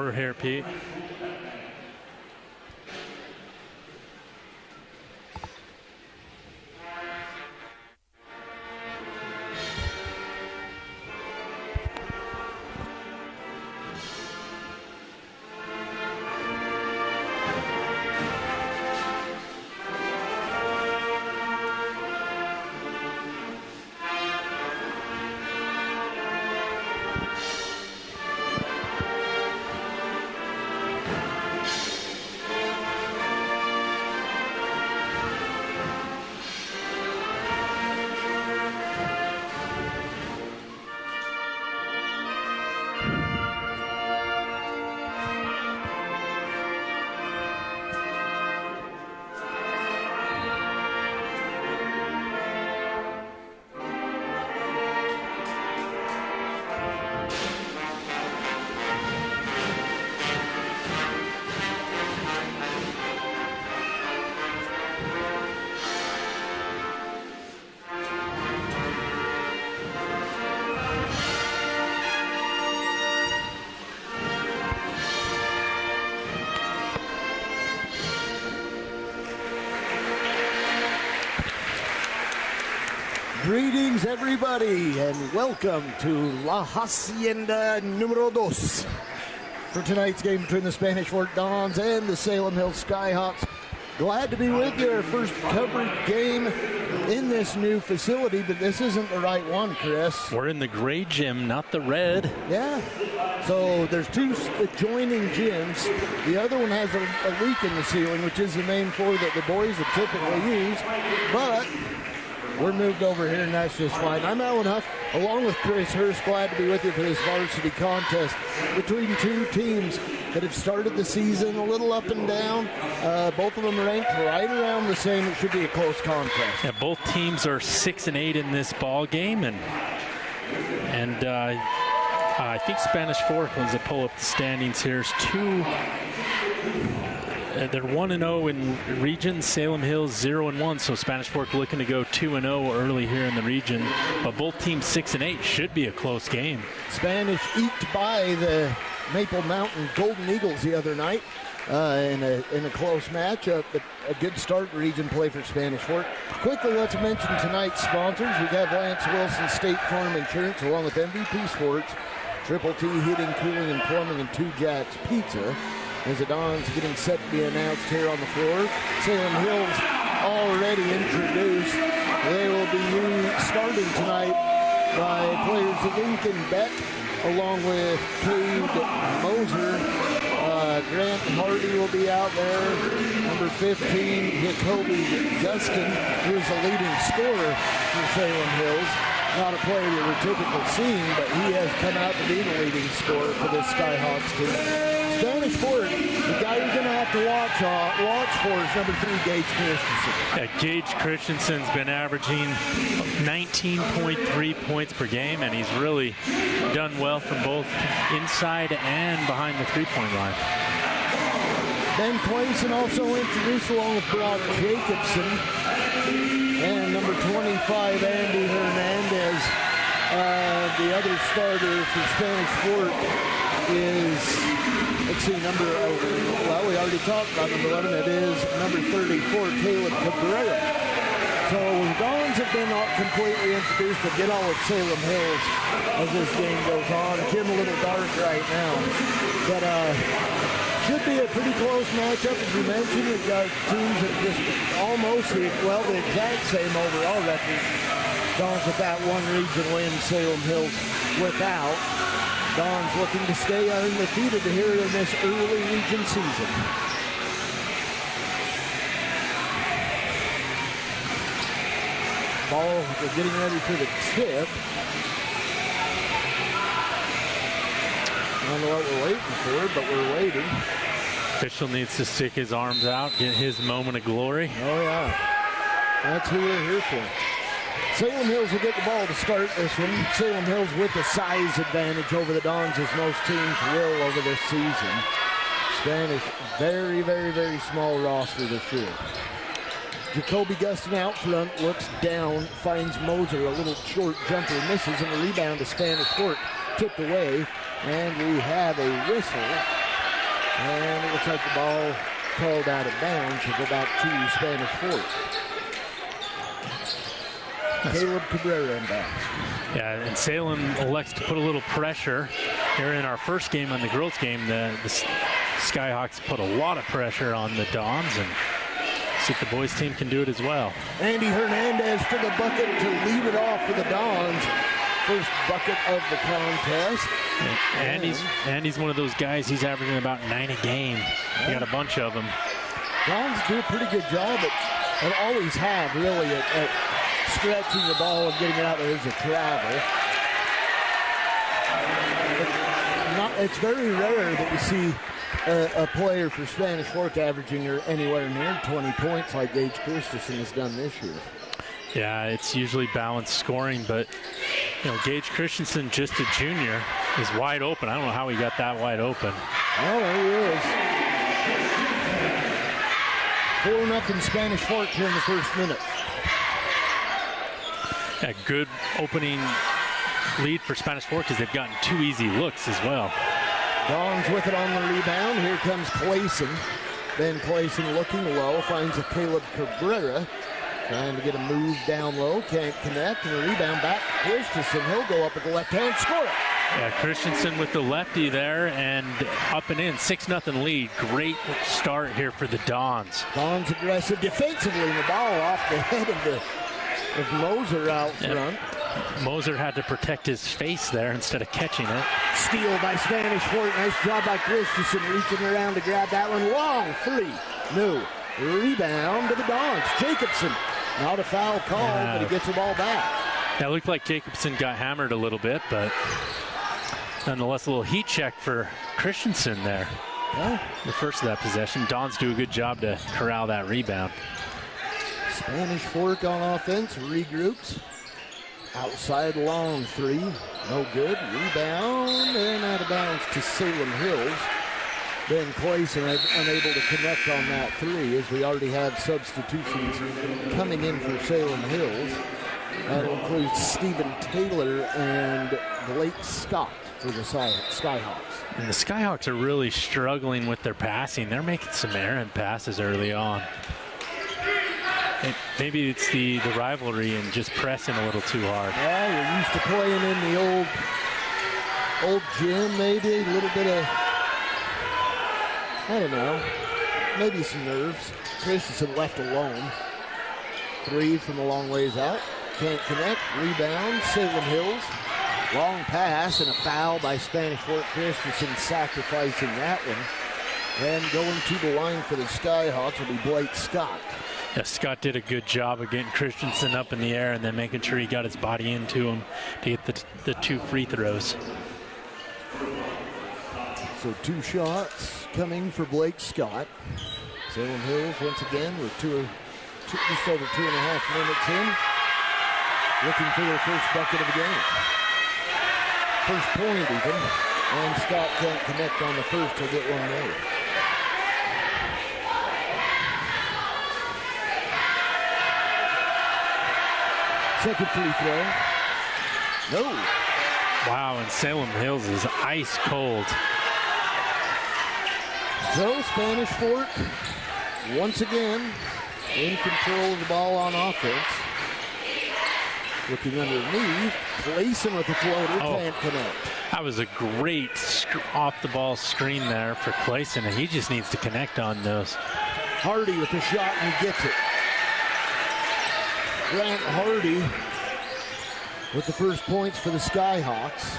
scorer here, Pete. Greetings, everybody, and welcome to La Hacienda Número 2 for tonight's game between the Spanish Fort Dons and the Salem Hills Skyhawks. Glad to be with you. Our first covered game in this new facility, but this isn't the right one, Chris. We're in the gray gym, not the red. Yeah. So there's two adjoining gyms. The other one has a leak in the ceiling, which is the main floor that the boys would typically use. But we're moved over here, and that's just fine. I'm Alan Huff, along with Chris Hurst. Glad to be with you for this varsity contest between two teams that have started the season a little up and down. Both of them ranked right around the same. It should be a close contest. Yeah, both teams are 6-8 in this ball game, and I think Spanish Fort, as I pull up the standings here, is they're 1-0 in region. Salem Hills 0-1. So Spanish Fork looking to go 2-0 early here in the region. But both teams 6-8. Should be a close game. Spanish eked by the Maple Mountain Golden Eagles the other night in a close matchup. But a good start region play for Spanish Fork. Quickly, let's mention tonight's sponsors. We have Lance Wilson State Farm Insurance along with MVP Sports, Triple T Heating, Cooling, and Plumbing, and Two Jacks Pizza. As the Dons getting set to be announced here on the floor. Salem Hills already introduced. They will be starting tonight by players Lincoln Beck, along with Cade Moser. Grant Hardy will be out there. Number 15, Jacoby Gustin, who is the leading scorer for Salem Hills. Not a player that we're typically seeing, but he has come out to be the leading scorer for this Skyhawks team. Spanish Fort, the guy you're going to have to watch for is number 3, Gage Christensen. Yeah, Gage Christensen's been averaging 19.3 points per game, and he's really done well from both inside and behind the three-point line. Ben Clayson also introduced along with Brock Jacobson. And number 25, Andy Hernandez. The other starter for Spanish Fort is, let's see, we already talked about number 11. It is number 34, Caleb Cabrera. So the Dons have been completely introduced to get all of Salem Hills as this game goes on. It's getting a little dark right now. But should be a pretty close matchup. As we mentioned, we've got teams that just almost the exact same overall record. Dons with that one region win, Salem Hills without. Dons looking to stay undefeated here in this early region season. Ball, we're getting ready for the tip. I don't know what we're waiting for, but we're waiting. Official needs to stick his arms out, get his moment of glory. Oh, yeah. That's who we're here for. Salem Hills will get the ball to start this one. Salem Hills with the size advantage over the Dons, as most teams will over this season. Spanish, very, very, very small roster this year. Jacoby Gustin out front, looks down, finds Moser, a little short jumper, misses, and the rebound to Spanish Fort, tipped away, and we have a whistle And it looks like the ball called out of bounds. We'll go back to Spanish Fort. Caleb Cabrera inbounds. Yeah, and Salem elects to put a little pressure here in our first game on the girls game. The Skyhawks put a lot of pressure on the Dons, and see if the boys team can do it as well. Andy Hernandez to the bucket to lead it off for the Dons. First bucket of the contest. Andy's one of those guys, he's averaging about 9 a game. He got a bunch of them. Dons do a pretty good job and always have, really, at stretching the ball and getting it out there as a travel. It's very rare that you see a player for Spanish Fork averaging anywhere near 20 points like Gage Christensen has done this year. Yeah, it's usually balanced scoring, but Gage Christensen, just a junior, is wide open. I don't know how he got that wide open. Oh, there he is. 4-0 Spanish Fork here in the first minute. A good opening lead for Spanish Fork because they've gotten 2 easy looks as well. Dons with it on the rebound. Here comes Clayson. Ben Clayson looking low, finds a Caleb Cabrera. Trying to get a move down low, can't connect, and a rebound back to Christensen. He'll go up with the left hand, score it. Yeah, Christensen with the lefty there, and up and in, 6-0 lead. Great start here for the Dons. Dons aggressive defensively, and the ball off the head of Moser out front. Moser had to protect his face there instead of catching it. Steal by Spanish Fort. Nice job by Christensen, reaching around to grab that one. Long three. No. Rebound to the Dons. Jacobson. Not a foul call, but he gets the ball back. That looked like Jacobson got hammered a little bit, but nonetheless, a little heat check for Christensen there. Yeah. The first of that possession. Dons do a good job to corral that rebound. Spanish Fork on offense, regroups. Outside long three, no good. Rebound and out of bounds to Salem Hills. Ben Clayson unable to connect on that three, as we already have substitutions coming in for Salem Hills. That includes Stephen Taylor and Blake Scott for the Skyhawks. And the Skyhawks are really struggling with their passing. They're making some errant passes early on. Maybe it's the rivalry and just pressing a little too hard. Yeah, you're used to playing in the old gym, maybe a little bit of, I don't know, maybe some nerves. Christensen left alone. Three from a long ways out. Can't connect. Rebound. Salem Hills. Long pass and a foul by Spanish Fort. Christensen sacrificing that one. And going to the line for the Skyhawks will be Blake Scott. Yeah, Scott did a good job of getting Christensen up in the air and then making sure he got his body into him to get the 2 free throws. So 2 shots coming for Blake Scott. Salem Hills once again with just over 2.5 minutes in. Looking for their first bucket of the game. First point even. And Scott can't connect on the first. He'll get one more. Second free throw. No. Wow, and Salem Hills is ice cold. So Spanish Fort once again in control of the ball on offense. Looking underneath, Clayson with the floater, can't connect. That was a great off-the-ball screen there for Clayson, and he just needs to connect on those. Hardy with the shot, and he gets it. Grant Hardy with the first points for the Skyhawks.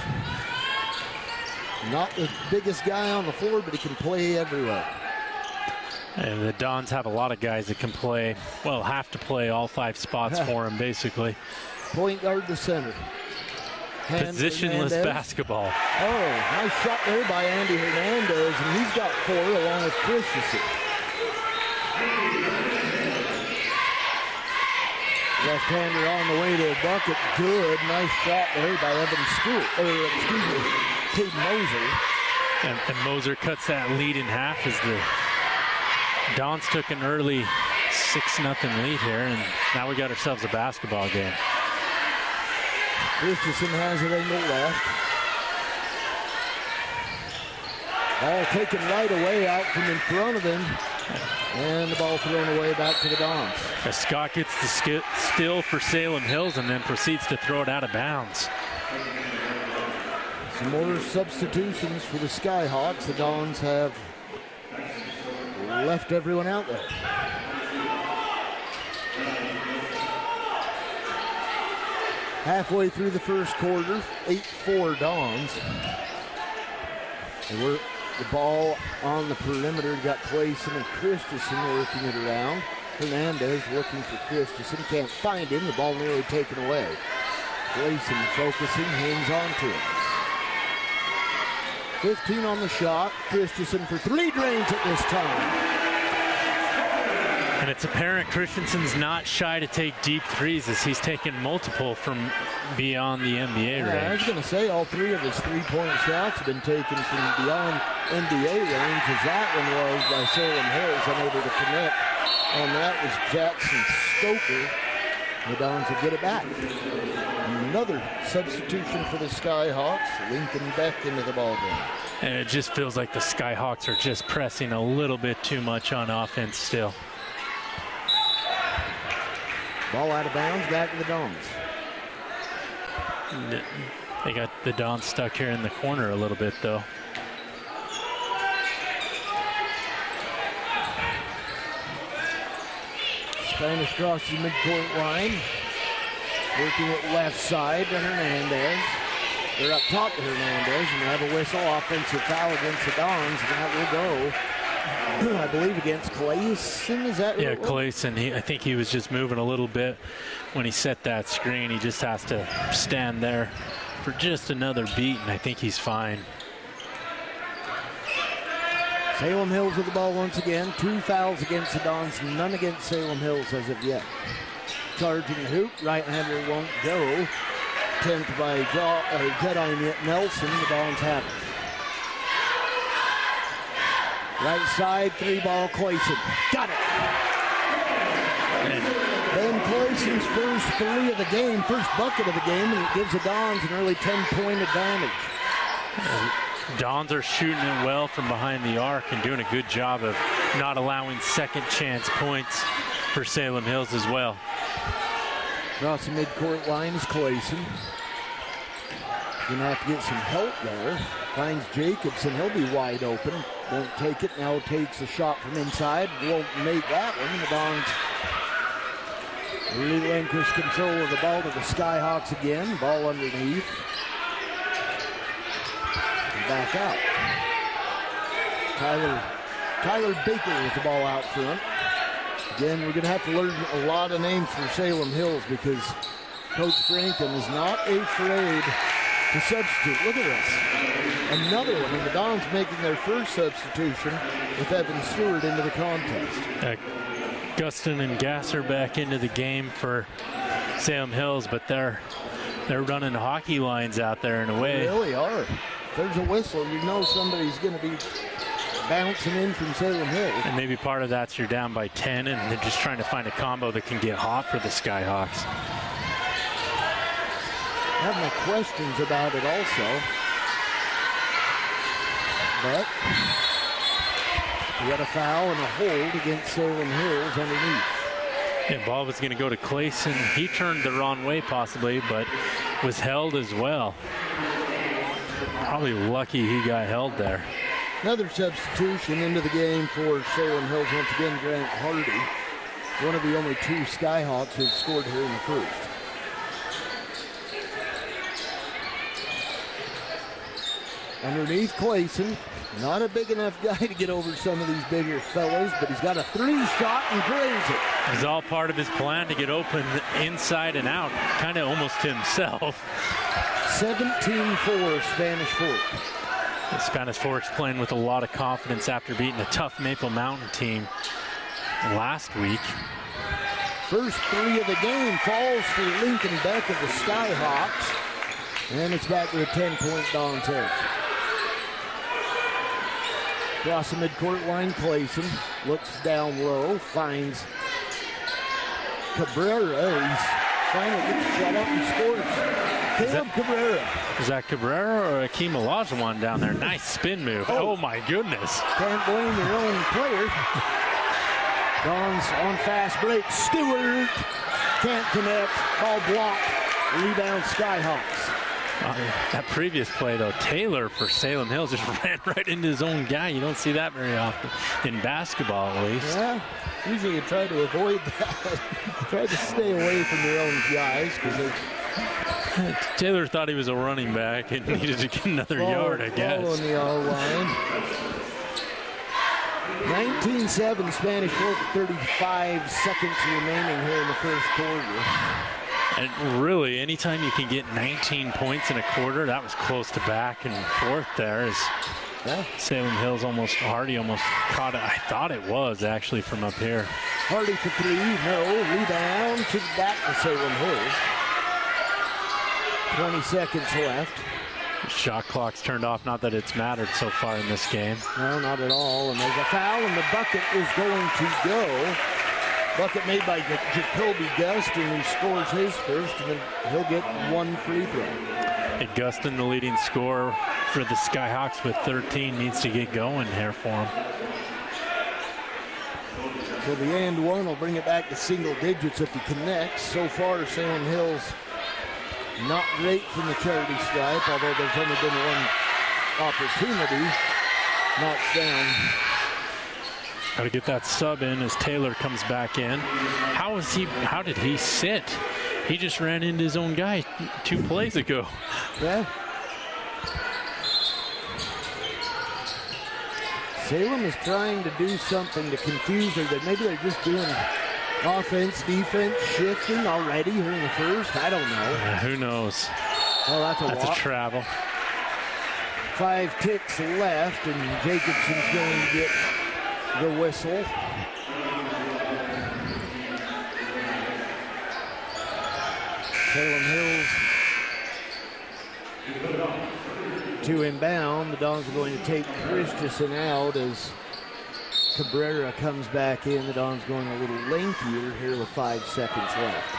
Not the biggest guy on the floor, but he can play everywhere. And the Dons have a lot of guys that can play, well, have to play all 5 spots for him, basically. Point guard to center. Positionless basketball. Oh, nice shot there by Andy Hernandez, and he's got 4 along with Christensen. Left-hander on the way to a bucket. Good. Nice shot there by Cade Moser. And Moser cuts that lead in half as the Dons took an early 6-0 lead here, and now we got ourselves a basketball game. Christensen has it in the left. Ball taken right away out from in front of him. And the ball thrown away back to the Dons. As Scott gets the steal for Salem Hills and then proceeds to throw it out of bounds. Some more substitutions for the Skyhawks. The Dons have left everyone out there. Halfway through the first quarter, 8-4 Dons. They work the ball on the perimeter. Got Clayson and Christensen working it around. Hernandez looking for Christensen. Can't find him. The ball nearly taken away. Clayson focusing, hangs on to it. 15 on the shot. Christensen for three, drains at this time. And it's apparent Christensen's not shy to take deep threes as he's taken multiple from beyond the NBA range. I was going to say all three of his three-point shots have been taken from beyond NBA range, as that one was by Salem Hills, unable to connect. On that was Jackson Stoker. The Dons will get it back. Another substitution for the Skyhawks. Lincoln Beck into the ballgame. And it just feels like the Skyhawks are just pressing a little bit too much on offense still. Ball out of bounds, back to the Dons. They got the Dons stuck here in the corner a little bit, though. Spanish crosses the midcourt line. Working it left side to Hernandez. They're up top to Hernandez, and they have a whistle. Offensive foul against the Dons, and that will go, I believe, against Clayson. Is that right? Yeah, Clayson. I think he was just moving a little bit when he set that screen. He just has to stand there for just another beat, and I think he's fine. Salem Hills with the ball once again. 2 fouls against the Dons, none against Salem Hills as of yet. Charging the hoop, right-hander won't go. Attempt by Jedi Nelson. The Dons have it. Right side, three-ball Clayson. Got it. Ben Clayson's first three of the game, first bucket of the game, and it gives the Dons an early 10-point advantage. Dons are shooting it well from behind the arc and doing a good job of not allowing second chance points for Salem Hills as well. Across the midcourt line is Clayson. Gonna have to get some help there. Finds Jacobson, he'll be wide open. Won't take it, now takes a shot from inside. Won't make that one. The Dons relinquish control of the ball to the Skyhawks again. Ball underneath. And back out. Tyler Baker with the ball out front. Again, we're going to have to learn a lot of names for Salem Hills because Coach Franken is not afraid to substitute. Look at this. Another one, and the Dons making their first substitution with Evan Stewart into the contest. Gustin and Gasser back into the game for Salem Hills, but they're running hockey lines out there in a way. They really are. If there's a whistle, you know somebody's going to be bouncing in from Salem Hills. And maybe part of that's you're down by 10 and they're just trying to find a combo that can get hot for the Skyhawks. I have my questions about it also. But we got a foul and a hold against Salem Hills underneath. Yeah, ball was going to go to Clayson. He turned the wrong way possibly, but was held as well. Probably lucky he got held there. Another substitution into the game for Salem Hills. Once again, Grant Hardy. One of the only two Skyhawks who have scored here in the first. Underneath Clayson. Not a big enough guy to get over some of these bigger fellas, but he's got a three shot and drains it. It's all part of his plan to get open inside and out, kind of almost to himself. 17-4 Spanish Fort. The Spanish Fort's playing with a lot of confidence after beating a tough Maple Mountain team last week. First three of the game falls for Lincoln Beck of the Skyhawks. And it's back to a 10-point Dons edge. Across the midcourt line, Clayson looks down low, finds Cabrera. He's finally gets shut up and scores. Caleb Cabrera. Is that Cabrera or Akeem Olajuwon down there? Nice spin move. Oh my goodness. Can't blame your own player. Dons on fast break. Stewart can't connect. Ball blocked. Rebound Skyhawks. That previous play, though, Taylor for Salem Hills just ran right into his own guy. You don't see that very often in basketball, at least. Yeah, usually you try to avoid that. Try to stay away from your own guys because Taylor thought he was a running back and needed to get another yard, I guess. On the all line. 19-7 Spanish Fork, 35 seconds remaining here in the first quarter. And really, anytime you can get 19 points in a quarter, that was close to back and forth there. As Salem Hills Hardy almost caught it. I thought it was actually from up here. Hardy for three, no, rebound, kick back to Salem Hills. 20 seconds left. Shot clock's turned off, not that it's mattered so far in this game. No, not at all, and there's a foul, and the bucket is going to go. Bucket made by Jacoby Gustin, who scores his first, and then he'll get one free throw. And Gustin, the leading scorer for the Skyhawks with 13, needs to get going here for him. So the and one will bring it back to single digits if he connects. So far, Salem Hills not great from the charity stripe, although there's only been one opportunity. Knocks down. Got to get that sub in as Taylor comes back in. How did he sit? He just ran into his own guy 2 plays ago. Yeah. Salem is trying to do something to confuse her. That maybe they're just doing offense, defense, shifting already here in the first. I don't know. Who knows? Oh, that's a travel. 5 ticks left, and Jacobson's going to get the whistle. Salem Hills to inbound. The Dons are going to take Christensen out as Cabrera comes back in. The Dons going a little lankier here with 5 seconds left.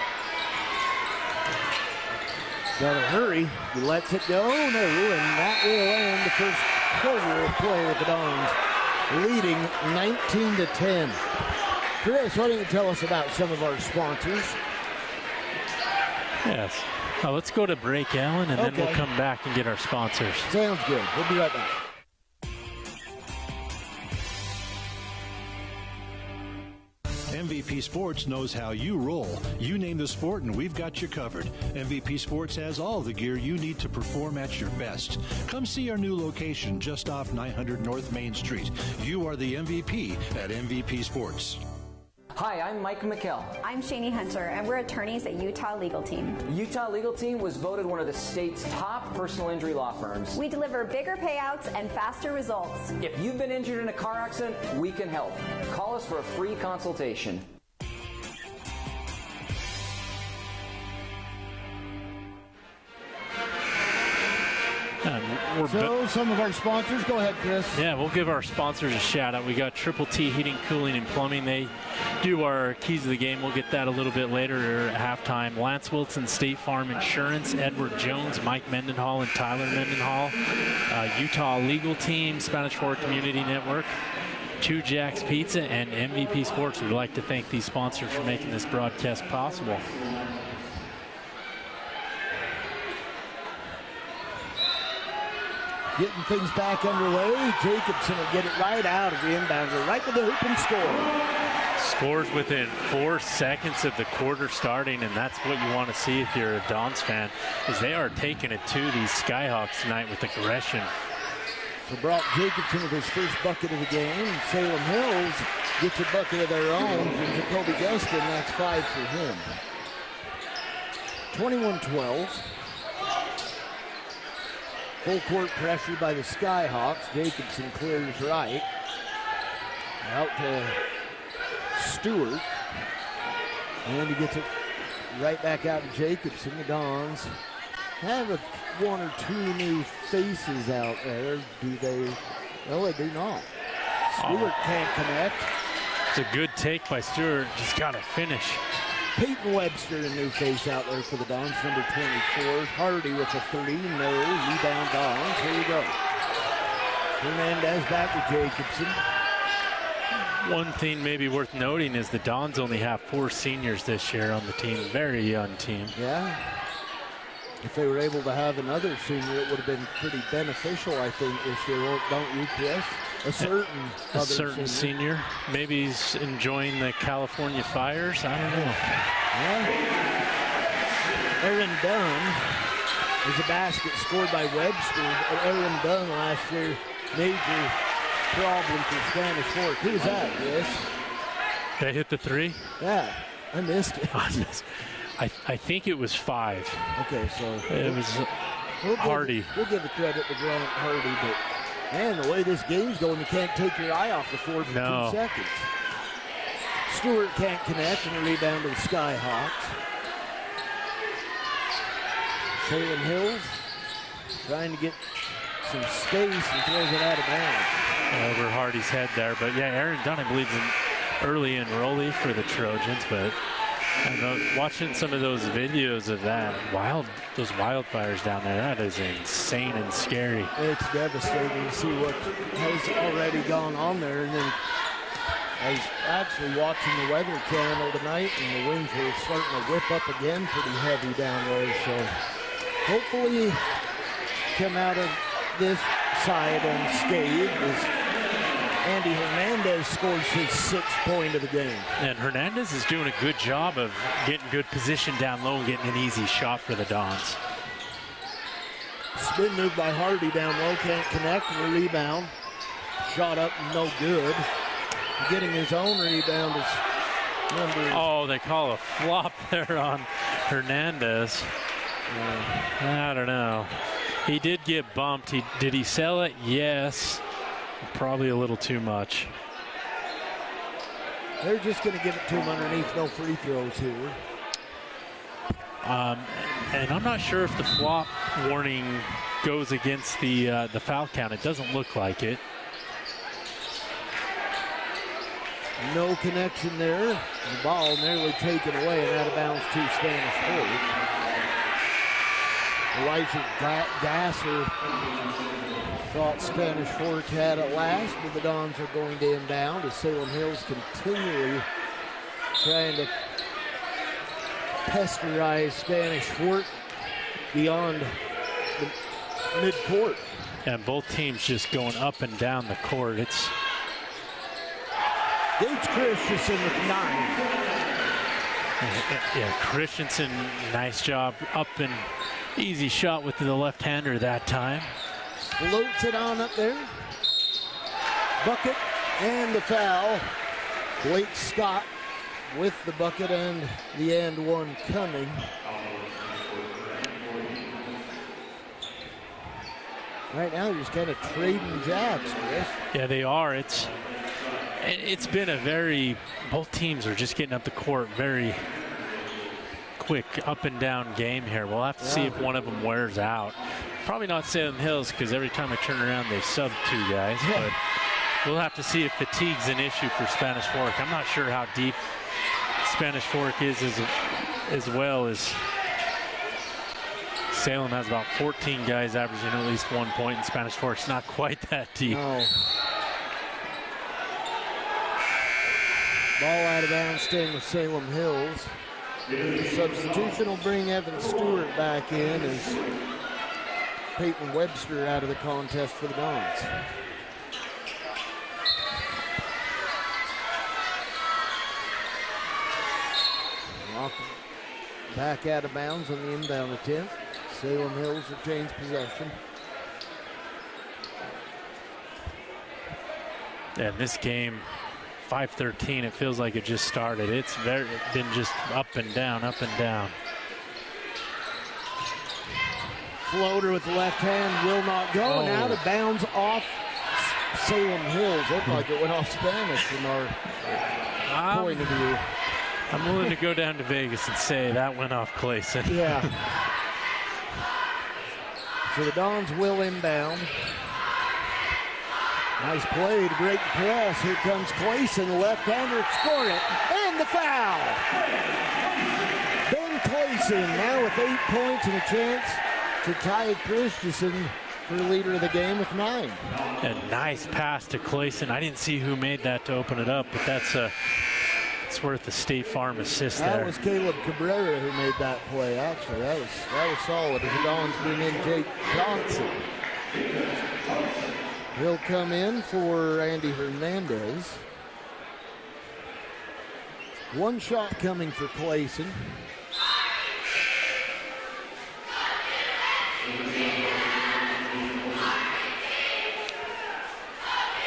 Gotta hurry. He lets it go. No, and that will end the first quarter of play with the Dons leading 19-10. Chris, why don't you tell us about some of our sponsors? Yes. Let's go to break, Alan, and then we'll come back and get our sponsors. Sounds good. We'll be right back. MVP Sports knows how you roll. You name the sport and we've got you covered. MVP Sports has all the gear you need to perform at your best. Come see our new location just off 900 North Main Street. You are the MVP at MVP Sports. Hi, I'm Mike McKell. I'm Shani Hunter, and we're attorneys at Utah Legal Team. Utah Legal Team was voted one of the state's top personal injury law firms. We deliver bigger payouts and faster results. If you've been injured in a car accident, we can help. Call us for a free consultation. Some of our sponsors, go ahead, Chris. Yeah, we'll give our sponsors a shout out. We got Triple T Heating, Cooling, and Plumbing. They do our keys of the game. We'll get that a little bit later at halftime. Lance Wilson, State Farm Insurance, Edward Jones, Mike Mendenhall, and Tyler Mendenhall. Utah Legal Team, Spanish Fork Community Network, Two Jacks Pizza, and MVP Sports. We'd like to thank these sponsors for making this broadcast possible. Getting things back underway. Jacobson will get it right out of the inbounder, right to the hoop and score. Scores within 4 seconds of the quarter starting, and that's what you want to see if you're a Dons fan, is they are taking it to these Skyhawks tonight with aggression. So Brock Jacobson with his first bucket of the game. Salem Hills gets a bucket of their own from Jacoby Gustin. That's 5 for him. 21-12. Full court pressure by the Skyhawks. Jacobson clears right. Out to Stewart. And he gets it right back out to Jacobson. The Dons have one or two new faces out there. Do they? No, they do not. Stewart can't connect. It's a good take by Stewart. Just got to finish. Peyton Webster, a new face out there for the Dons, number 24. Hardy with a 3. No. Rebound Dons. Here we go. Hernandez back to Jacobson. One thing maybe worth noting is the Dons only have 4 seniors this year on the team. Very young team. Yeah. If they were able to have another senior, it would have been pretty beneficial, I think, this year. Don't you, Chris? A certain senior. Maybe he's enjoying the California fires. I don't know. Yeah. Aaron Dunn is a basket scored by Webster. Aaron Dunn last year, major problem for Spanish Fork. Who's that, Chris? They hit the 3? Yeah, I missed it. I think it was 5. Okay, so it was Hardy. We'll give the credit to Grant Hardy, but man, the way this game's going, you can't take your eye off the floor for 2 seconds. Stewart can't connect, and a rebound to the Skyhawks. Salem Hills trying to get some space and throws it out of bounds. Over Hardy's head there, but yeah, Aaron Dunn, I believe, is an early enrollee for the Trojans, but watching some of those videos of those wildfires down there, that is insane and scary. It's devastating to see what has already gone on there. And then I was actually watching the weather channel tonight, and the winds were starting to whip up again pretty heavy down there. So hopefully come out of this side unscathed as Andy Hernandez scores his 6th point of the game. And Hernandez is doing a good job of getting good position down low and getting an easy shot for the Dons. Spin move by Hardy down low, can't connect, and a rebound. Shot up, no good. Getting his own rebound is number... Oh, they call a flop there on Hernandez. I don't know. He did get bumped. Did he sell it? Yes. Probably a little too much. They're just going to give it to him underneath, no free throws here. And I'm not sure if the flop warning goes against the foul count. It doesn't look like it. No connection there. The ball nearly taken away and out of bounds to Spanish Fork. Elijah Gasser thought Spanish Fork had it last, but the Dons are going to inbound as Salem Hills continually trying to pesterize Spanish Fork beyond the midcourt. And both teams just going up and down the court. It's Gates Christensen with 9. Yeah, Christensen, nice job up and easy shot with the left-hander that time. Floats it on up there. Bucket and the foul. Blake Scott with the bucket and the and one coming. Right now, they're just kind of trading jabs, Chris. Yeah, they are. It's been both teams are just getting up the court very quick, up and down game here. We'll have to see if one of them wears out. Probably not Salem Hills, because every time I turn around, they sub 2 guys. But we'll have to see if fatigue's an issue for Spanish Fork. I'm not sure how deep Spanish Fork is as well as Salem has about 14 guys averaging at least 1 point, and Spanish Fork's not quite that deep. No. Ball out of bounds, staying with Salem Hills. The substitution will bring Evan Stewart back in as Peyton Webster out of the contest for the Dons. Back out of bounds on the inbound attempt. Salem Hills retains possession. And this game, 5-13, it feels like it just started. It's been just up and down, up and down. Floater with the left hand will not go. And out of bounds off Salem Hills. Looked like it went off Spanish from our point of view. I'm willing to go down to Vegas and say that went off Clayson. Yeah. So the Dons will inbound. Nice play to break the press. Here comes Clayson, the left-hander, score it, and the foul. Ben Clayson now with 8 points and a chance to tie Christensen for leader of the game with 9. A nice pass to Clayson. I didn't see who made that to open it up, but it's worth the State Farm assist there. That was Caleb Cabrera who made that play, actually. That was solid as the Dons bring in Jake Johnson. He'll come in for Andy Hernandez. One shot coming for Clayson.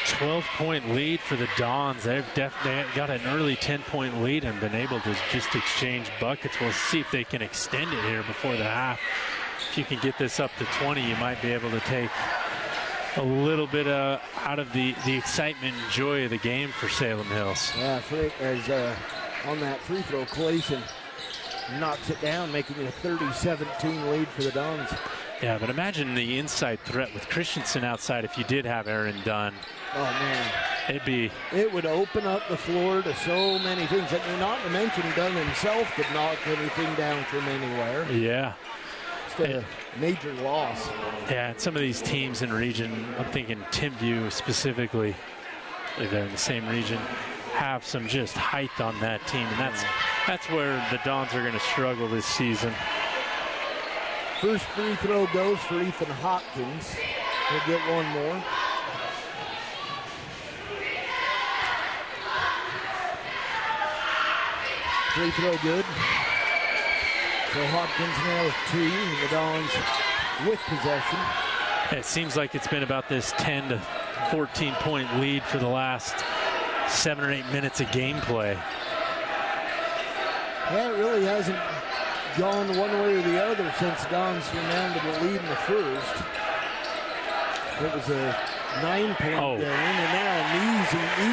12-point lead for the Dons. They've definitely got an early 10-point lead and been able to just exchange buckets. We'll see if they can extend it here before the half. If you can get this up to 20, you might be able to take a little bit out of the excitement and joy of the game for Salem Hills. Yeah, as on that free throw, Clayson knocks it down, making it a 30-17 lead for the Dons. Yeah, but imagine the inside threat with Christensen outside if you did have Aaron Dunn. Oh, man. It would open up the floor to so many things. And not to mention Dunn himself could knock anything down from anywhere. Yeah. It's a major loss. Yeah, and some of these teams in region, I'm thinking Timview specifically, they're in the same region, have some just height on that team. And that's where the Dons are going to struggle this season. First free throw goes for Ethan Hopkins. He'll get one more. Free throw good. So Hopkins now with 2, and the Dons with possession. It seems like it's been about this 10 to 14 point lead for the last 7 or 8 minutes of gameplay. Yeah, it really hasn't gone one way or the other since Dons surmounted the lead in the first. It was a 9-point game, and now an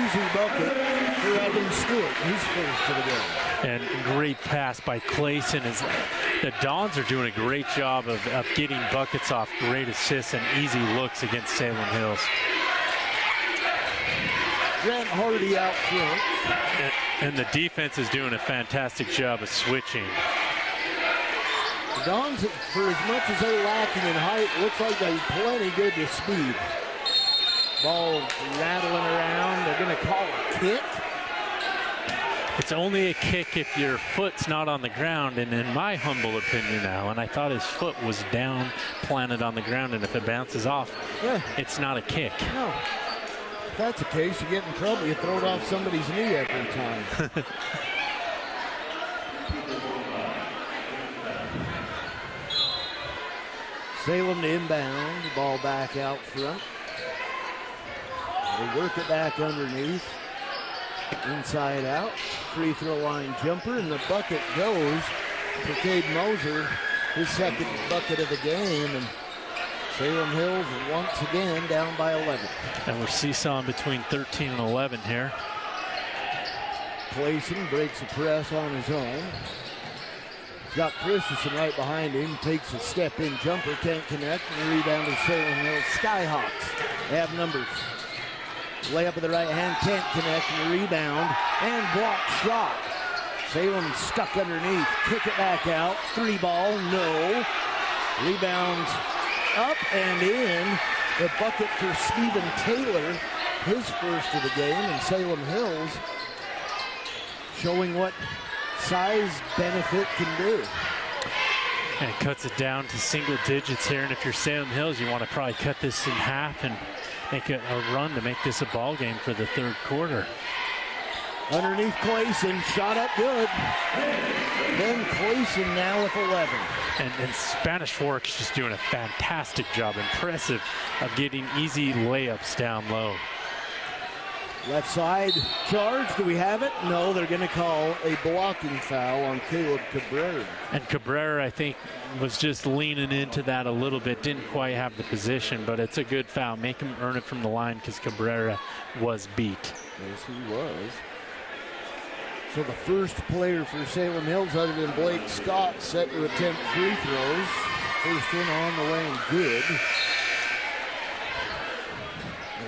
easy bucket for Evan Stewart, his first of the game. And great pass by Clayson. The Dons are doing a great job of getting buckets off great assists and easy looks against Salem Hills. Grant Hardy out front. And the defense is doing a fantastic job of switching. The Dons, for as much as they're lacking in height, looks like they're plenty good with speed. Ball rattling around. They're going to call a kick. It's only a kick if your foot's not on the ground, and in my humble opinion now, and I thought his foot was down, planted on the ground, and if it bounces off, it's not a kick. No. If that's the case, you get in trouble. You throw it off somebody's knee every time. Salem to inbound, ball back out front. They work it back underneath. Inside out, free throw line jumper, and the bucket goes for Cade Moser, his second bucket of the game, and Salem Hills once again down by 11. And we're seesawing between 13 and 11 here. Clayson breaks a press on his own. He's got Christensen right behind him, takes a step-in jumper, can't connect, and the rebound is Salem Hills Skyhawks. They have numbers. Layup with the right hand, can't connect, and the rebound, and block shot. Salem stuck underneath, kick it back out, 3-ball, no. Rebounds up and in. The bucket for Stephen Taylor, his first of the game, and Salem Hills showing what size benefit can do. And it cuts it down to single digits here, and if you're Salem Hills, you want to probably cut this in half and make a run to make this a ball game for the third quarter. Underneath Clayson, shot up good. Then Clayson now with 11. And Spanish Fork's just doing a fantastic job, impressive, of getting easy layups down low. Left side charge, do we have it? No, they're going to call a blocking foul on Caleb Cabrera. And Cabrera, I think, was just leaning into that a little bit, didn't quite have the position, but it's a good foul. Make him earn it from the line because Cabrera was beat. Yes, he was. So the first player for Salem Hills other than Blake Scott set to attempt free throws. First one on the way and good.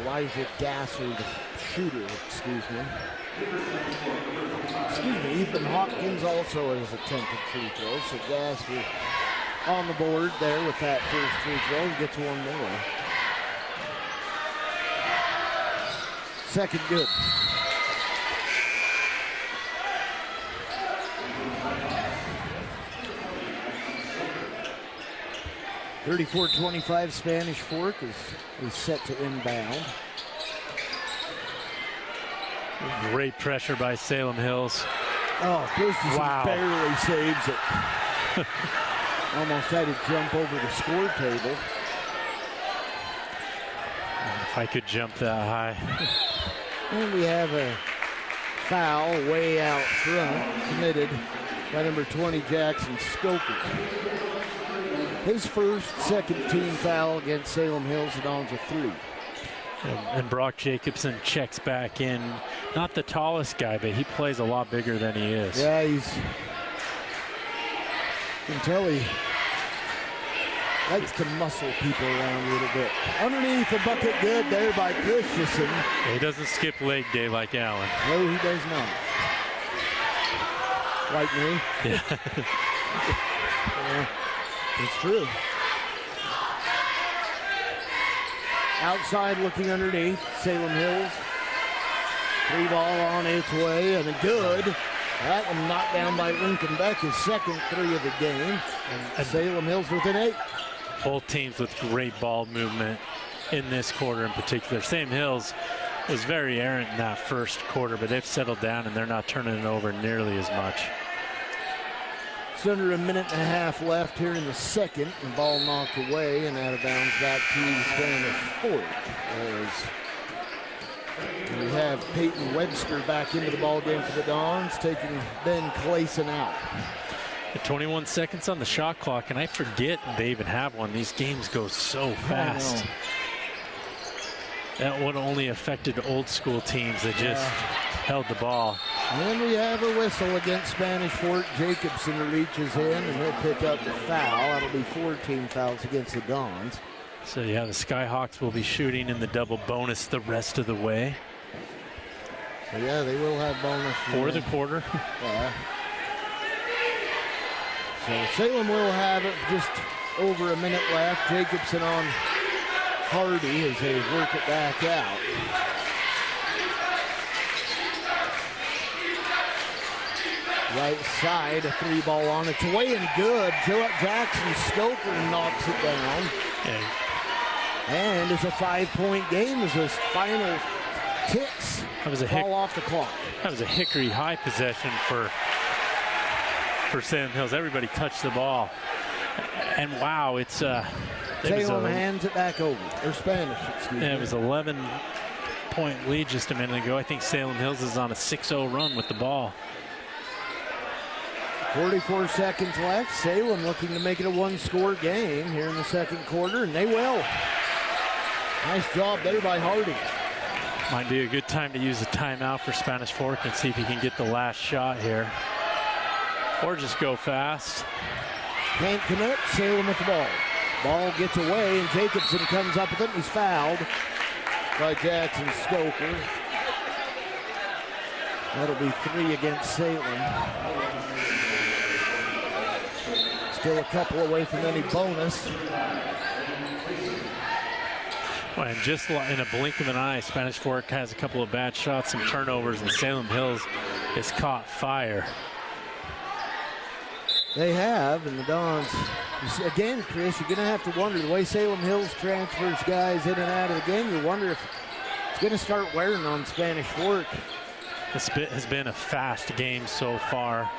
Elijah Gasser, the shooter, excuse me, Ethan Hopkins also has attempted free throws, so Gasser on the board there with that first free throw. He gets one more. Second good. .34-25 Spanish Fork is set to inbound. Great pressure by Salem Hills. Oh, Christensen barely saves it. Almost had to jump over the score table. If I could jump that high. And we have a foul way out front committed by number 20, Jackson Stoker. His first second team foul against Salem Hills, and on to 3. And Brock Jacobson checks back in. Not the tallest guy, but he plays a lot bigger than he is. Yeah, you can tell he likes to muscle people around a little bit. Underneath, a bucket good there by Christensen. He doesn't skip leg day like Allen. No, he does not. Like me? Yeah. Yeah, it's true. Outside looking underneath, Salem Hills. 3 ball on its way, and a good. That one knocked down by Lincoln Beck, his second 3 of the game. And Salem Hills with an 8. Both teams with great ball movement in this quarter in particular. Salem Hills was very errant in that first quarter, but they've settled down and they're not turning it over nearly as much. It's under a minute and a half left here in the second. The ball knocked away and out of bounds back to Spanish Fork. As we have Peyton Webster back into the ball game for the Dons, taking Ben Clayson out. 21 seconds on the shot clock, and I forget they even have one. These games go so fast. That one only affected old school teams that just held the ball. And we have a whistle against Spanish Fork. Jacobson reaches in, and he'll pick up the foul. That'll be 14 fouls against the Dons. So, yeah, the Skyhawks will be shooting in the double bonus the rest of the way. So, yeah, they will have bonus. For the quarter. Yeah. So, Salem will have it just over a minute left. Jacobson on Hardy as they work it back out. Right side, a 3 ball on its way and good. Jackson Stoker knocks it down. And it's a 5-point game as those final ticks fall off the clock. That was a Hickory High possession for Salem Hills. Everybody touched the ball. And wow, it's Salem hands it back over. Or Spanish, excuse me. It was 11-point lead just a minute ago. I think Salem Hills is on a 6-0 run with the ball. 44 seconds left. Salem looking to make it a 1-score game here in the second quarter, and they will. Nice job there by Hardy. Might be a good time to use a timeout for Spanish Fork and see if he can get the last shot here. Or just go fast. Can't connect. Salem with the ball. Ball gets away, and Jacobson comes up with it. He's fouled by Jackson Stoker. That'll be 3 against Salem. Still a couple away from any bonus. Well, and just in a blink of an eye, Spanish Fork has a couple of bad shots, some turnovers, and Salem Hills has caught fire. They have, and the Dons, again, Chris, you're going to have to wonder, the way Salem Hills transfers guys in and out of the game, you wonder if it's going to start wearing on Spanish Fork. This has been a fast game so far.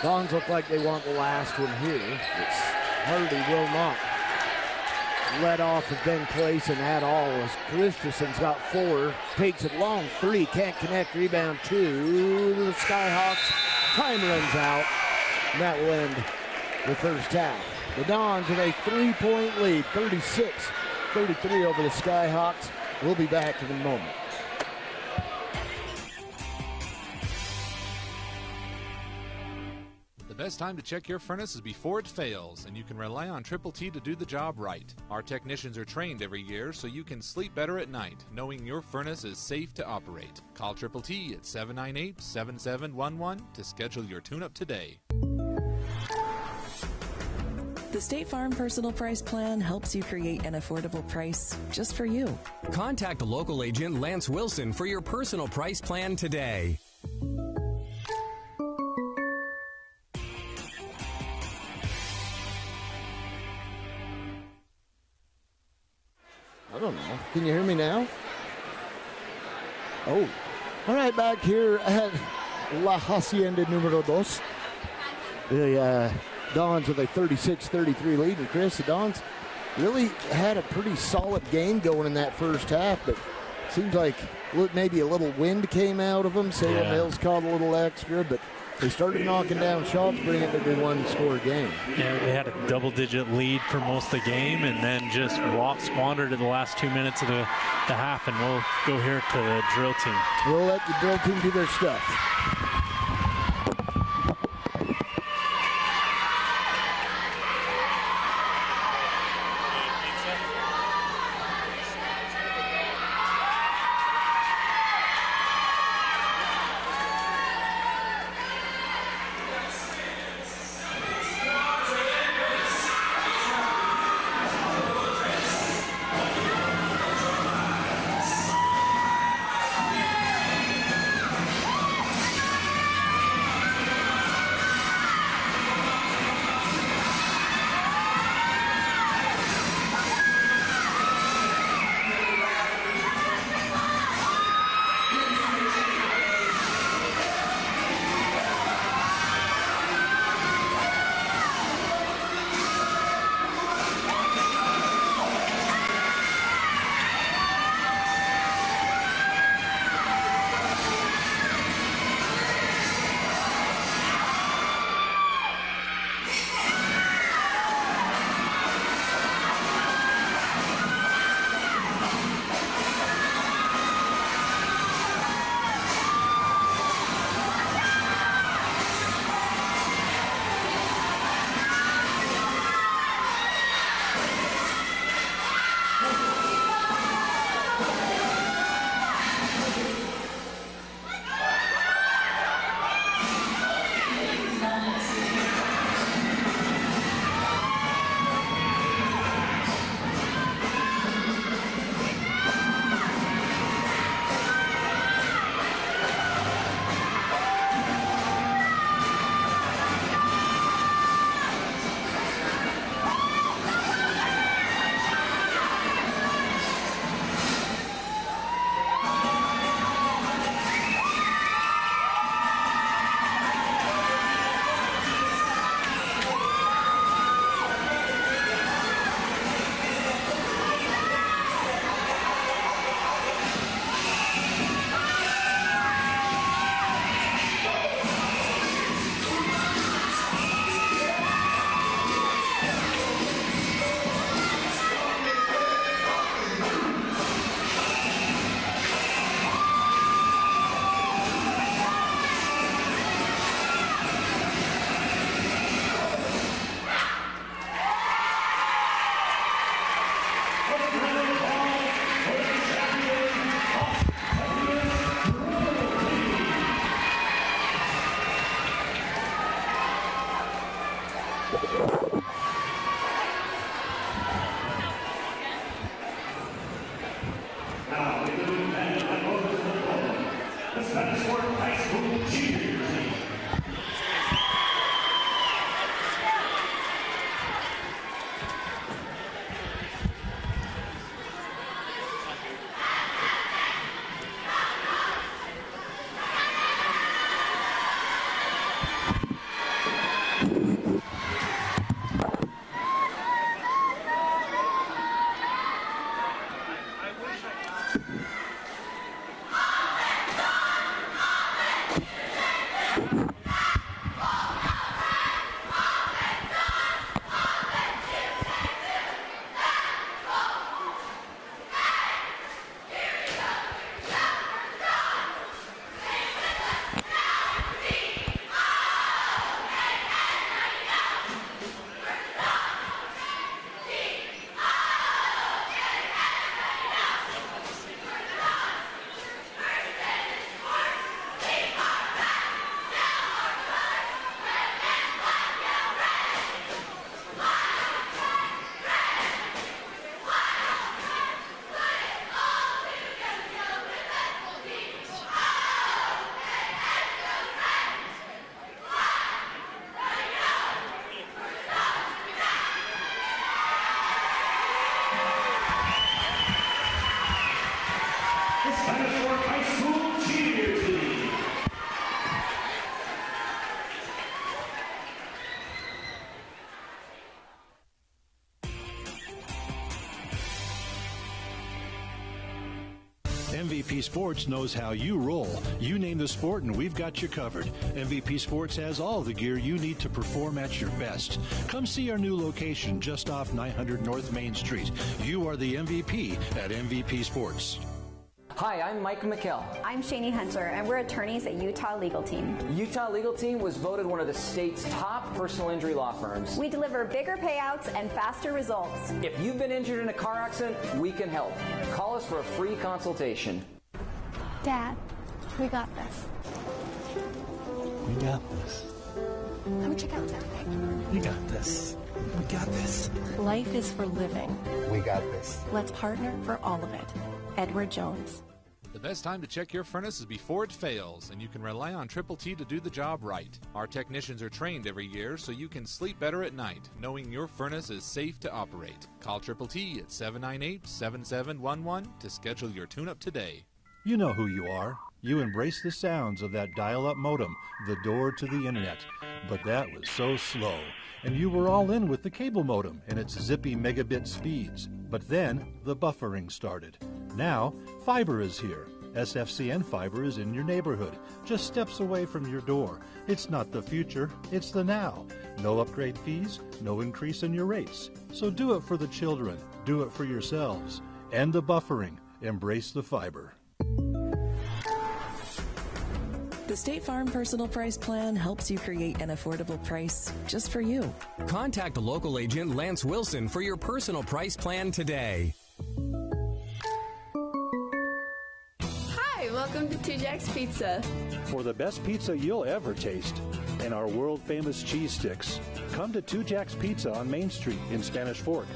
Dons look like they want the last one here. Hardy will not let off of Ben Clayson at all as Christensen's got 4, takes it long, 3, can't connect, rebound 2. The Skyhawks, time runs out, and that will end the first half. The Dons with a 3-point lead, 36-33 over the Skyhawks. We'll be back in a moment. The best time to check your furnace is before it fails, and you can rely on Triple T to do the job right. Our technicians are trained every year so you can sleep better at night, knowing your furnace is safe to operate. Call Triple T at 798-7711 to schedule your tune-up today. The State Farm Personal Price Plan helps you create an affordable price just for you. Contact local agent Lance Wilson for your personal price plan today. I don't know. Can you hear me now? Oh. All right, back here at La Hacienda Número 2. The Dons with a 36-33 lead. And Chris, the Dons really had a pretty solid game going in that first half, but seems like maybe a little wind came out of them. Salem Hills caught a little extra, but they started knocking down shots, bringing it to a one-score game. Yeah, they had a double-digit lead for most of the game and then just squandered it the last 2 minutes of the half, and we'll go here to the drill team. We'll let the drill team do their stuff. MVP Sports knows how you roll. You name the sport and we've got you covered. MVP Sports has all the gear you need to perform at your best. Come see our new location just off 900 North Main Street. You are the MVP at MVP Sports. Hi, I'm Mike McKell. I'm Shani Hunter, and we're attorneys at Utah Legal Team. Utah Legal Team was voted one of the state's top personal injury law firms. We deliver bigger payouts and faster results. If you've been injured in a car accident, we can help. Call us for a free consultation. Dad, we got this. We got this. Let me check out everything. We got this. We got this. Life is for living. We got this. Let's partner for all of it. Edward Jones. The best time to check your furnace is before it fails, and you can rely on Triple T to do the job right. Our technicians are trained every year so you can sleep better at night, knowing your furnace is safe to operate. Call Triple T at 798-7711 to schedule your tune-up today. You know who you are. You embrace the sounds of that dial-up modem, the door to the internet. But that was so slow. And you were all in with the cable modem and its zippy megabit speeds. But then the buffering started. Now, fiber is here. SFCN fiber is in your neighborhood, just steps away from your door. It's not the future, it's the now. No upgrade fees, no increase in your rates. So do it for the children, do it for yourselves. End the buffering, embrace the fiber. The State Farm Personal Price Plan helps you create an affordable price just for you. Contact local agent Lance Wilson for your personal price plan today. Hi, welcome to Two Jack's Pizza. For the best pizza you'll ever taste and our world-famous cheese sticks, come to Two Jack's Pizza on Main Street in Spanish Fork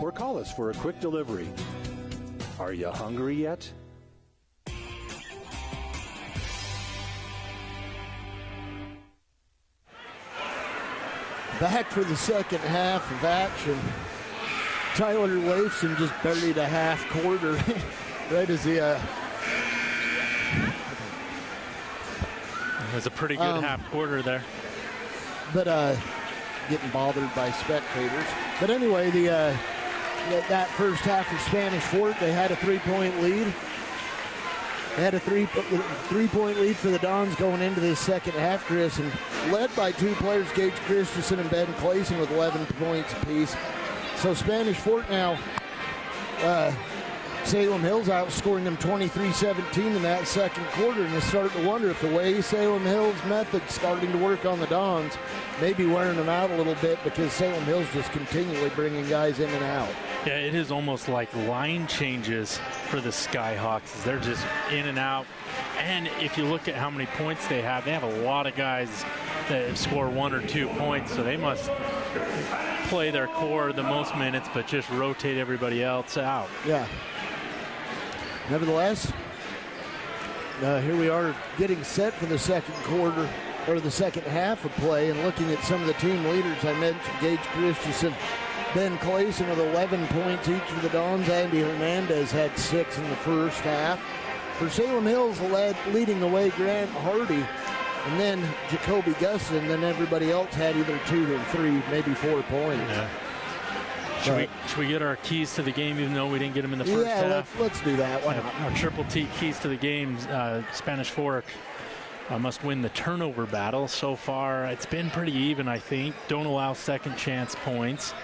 or call us for a quick delivery. Are you hungry yet? Back for the second half of action. Tyler Leifson just buried a half quarter right as the it was a pretty good half quarter there. But getting bothered by spectators. But anyway, that first half of Spanish Fort, they had a 3-point lead. They had a three-point lead for the Dons going into this second half, Chris, and led by two players, Gage Christensen and Ben Clayson, with 11 points apiece. So Spanish Fort now, Salem Hills outscoring them 23-17 in that second quarter, and they're starting to wonder if the way Salem Hills method's starting to work on the Dons, maybe wearing them out a little bit because Salem Hills just continually bringing guys in and out. Yeah, it is almost like line changes for the Skyhawks. They're just in and out. And if you look at how many points they have a lot of guys that score 1 or 2 points, so they must play their core the most minutes, but just rotate everybody else out. Yeah. Nevertheless, here we are getting set for the second quarter, or the second half of play, and looking at some of the team leaders. I mentioned Gage Christensen, Ben Clayson with 11 points each of the Dons. Andy Hernandez had 6 in the first half. For Salem Hills, leading the way, Grant Hardy, and then Jacoby Gustin, and then everybody else had either 2 or 3, maybe 4 points. Yeah. Should we get our keys to the game, even though we didn't get them in the first half? Yeah, let's do that. Why not? Our Triple T keys to the game, Spanish Fork must win the turnover battle. So far, it's been pretty even, I think. Don't allow second chance points.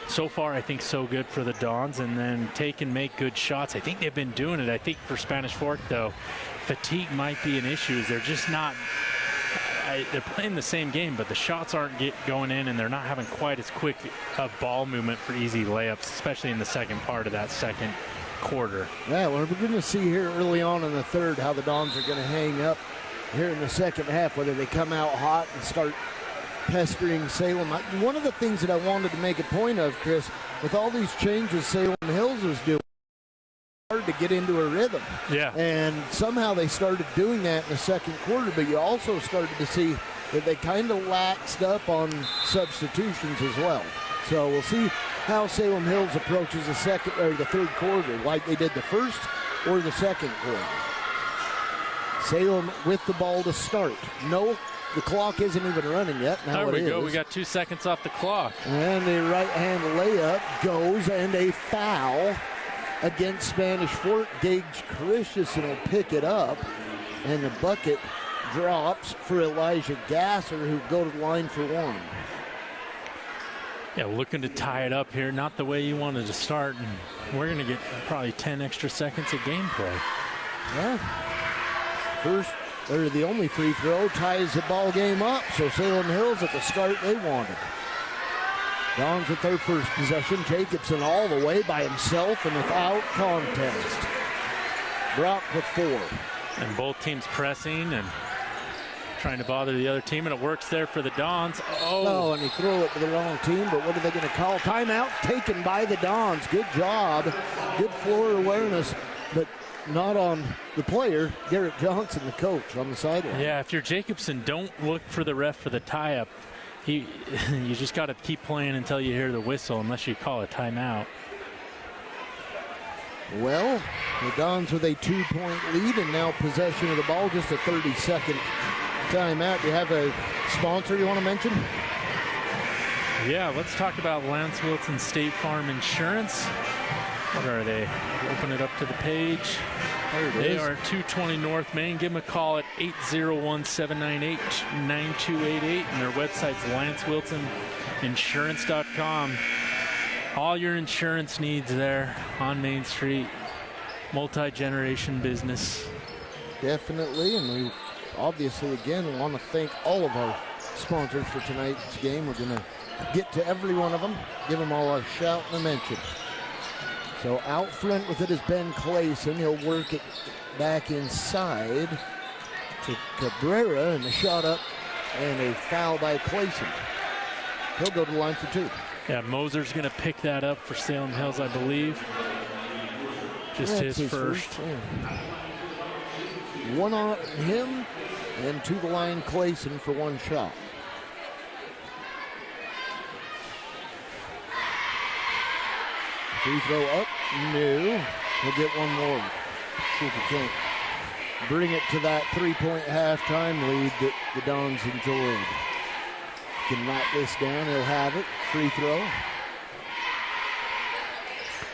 So far, I think so good for the Dons, and then take and make good shots. I think they've been doing it. I think for Spanish Fork, though, fatigue might be an issue. They're just not they're playing the same game, but the shots aren't going in, and they're not having quite as quick a ball movement for easy layups, especially in the second part of that second quarter. Yeah, well, we're going to see here early on in the third how the Dons are going to hang up here in the second half, whether they come out hot and start pestering Salem. One of the things that I wanted to make a point of, Chris, with all these changes Salem Hills was doing, hard to get into a rhythm. Yeah. And somehow they started doing that in the second quarter, but you also started to see that they kind of laxed up on substitutions as well. So we'll see how Salem Hills approaches the third quarter, like they did the first or the second quarter. Salem with the ball to start. No, the clock isn't even running yet. Now there we go. Is. We got 2 seconds off the clock. And the right-hand layup goes, and a foul against Spanish Fort. Gage Christensen will pick it up, and the bucket drops for Elijah Gasser, who go to the line for one. Yeah, looking to tie it up here. Not the way you wanted to start, and we're going to get probably 10 extra seconds of gameplay. Yeah. The only free throw ties the ball game up, so Salem Hills at the start they wanted. Dons with their first possession. Jacobson all the way by himself and without contest. Brock with 4. And both teams pressing and trying to bother the other team, and it works there for the Dons. Oh, and he threw it to the wrong team, but what are they going to call? Timeout taken by the Dons. Good job. Good floor awareness, but not on the player, Garrett Johnson, the coach, on the sideline. Yeah, if you're Jacobson, don't look for the ref for the tie-up. You just got to keep playing until you hear the whistle, unless you call a timeout. Well, the Dons with a 2-point lead and now possession of the ball, just a 30-second timeout. Do you have a sponsor you want to mention? Yeah, let's talk about Lance Wilson State Farm Insurance. What are they? Open it up to the page. They are 220 North Main. Give them a call at 801-798-9288. And their website's lancewilsoninsurance.com. All your insurance needs there on Main Street. Multi-generation business. Definitely. And we obviously, again, want to thank all of our sponsors for tonight's game. We're going to get to every one of them, give them all a shout and a mention. So out front with it is Ben Clayson. He'll work it back inside to Cabrera, and the shot up and a foul by Clayson. He'll go to the line for 2. Yeah, Moser's going to pick that up for Salem Hills, I believe. Just his first. Yeah. One on him, and to the line Clayson for 1 shot. Free throw up, no. He'll get one more. See if he can't bring it to that 3-point halftime lead that the Dons enjoyed. Can knock this down, he'll have it. Free throw.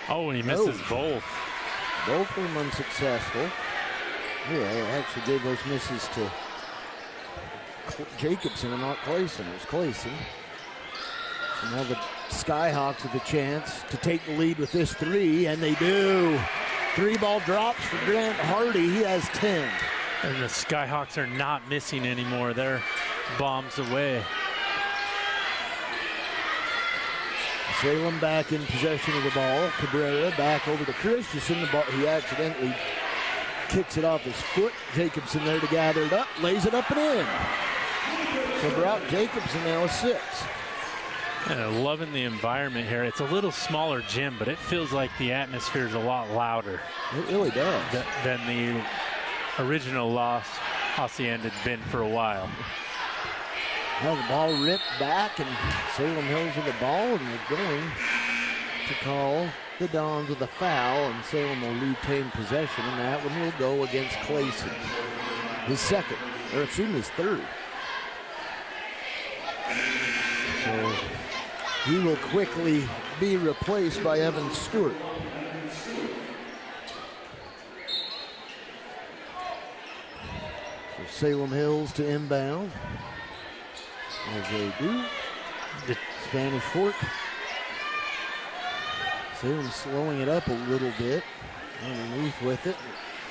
Oh, and he misses both. Both of them unsuccessful. Yeah, I actually gave those misses to Jacobson and not Clayson. It was Clayson. So now the Skyhawks with a chance to take the lead with this 3, and they do. 3-ball drops for Grant Hardy. He has 10. And the Skyhawks are not missing anymore. They're bombs away. Salem back in possession of the ball. Cabrera back over to Christensen. The ball, he accidentally kicks it off his foot. Jacobson there to gather it up. Lays it up and in. So Brock Jacobson now is 6. And loving the environment here. It's a little smaller gym, but it feels like the atmosphere is a lot louder. It really does. Than the original Los Hacienda had been for a while. Now the ball ripped back, and Salem Hills with the ball, and they're going to call the Dons with a foul, and Salem will retain possession, and that one will go against Clayson. His second, or excuse me, his third. So he will quickly be replaced by Evan Stewart. So Salem Hills to inbound. As they do. The Spanish Fort. Salem slowing it up a little bit. Underneath with it.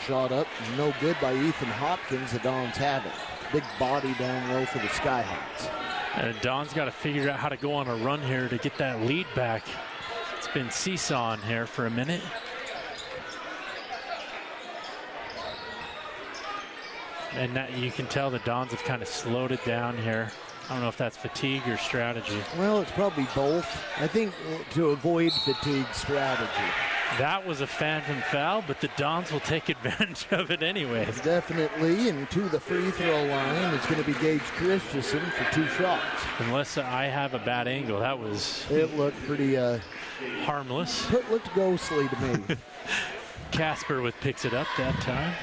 Shot up. No good by Ethan Hopkins. The Dons have it. Big body down low for the Skyhawks. And Don's got to figure out how to go on a run here to get that lead back. It's been seesawing here for a minute. And that, you can tell the Dons have kind of slowed it down here. I don't know if that's fatigue or strategy. Well, it's probably both. I think to avoid fatigue, strategy. That was a phantom foul, but the Dons will take advantage of it anyways. Definitely, and to the free throw line, it's going to be Gage Christensen for 2 shots. Unless I have a bad angle, that was... It looked pretty... harmless. It looked ghostly to me. Casper picks it up that time.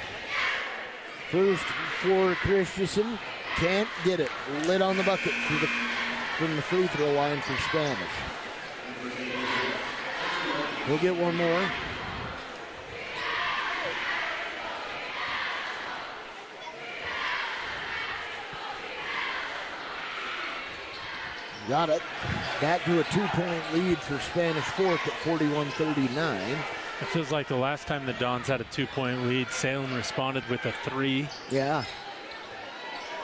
First for Christensen. Can't get it. Lit on the bucket from the free throw line for Spanish. He'll get one more. got it back to a 2-point lead for Spanish Fork at 41-39. It feels like the last time the Dons had a 2-point lead, Salem responded with a 3. Yeah.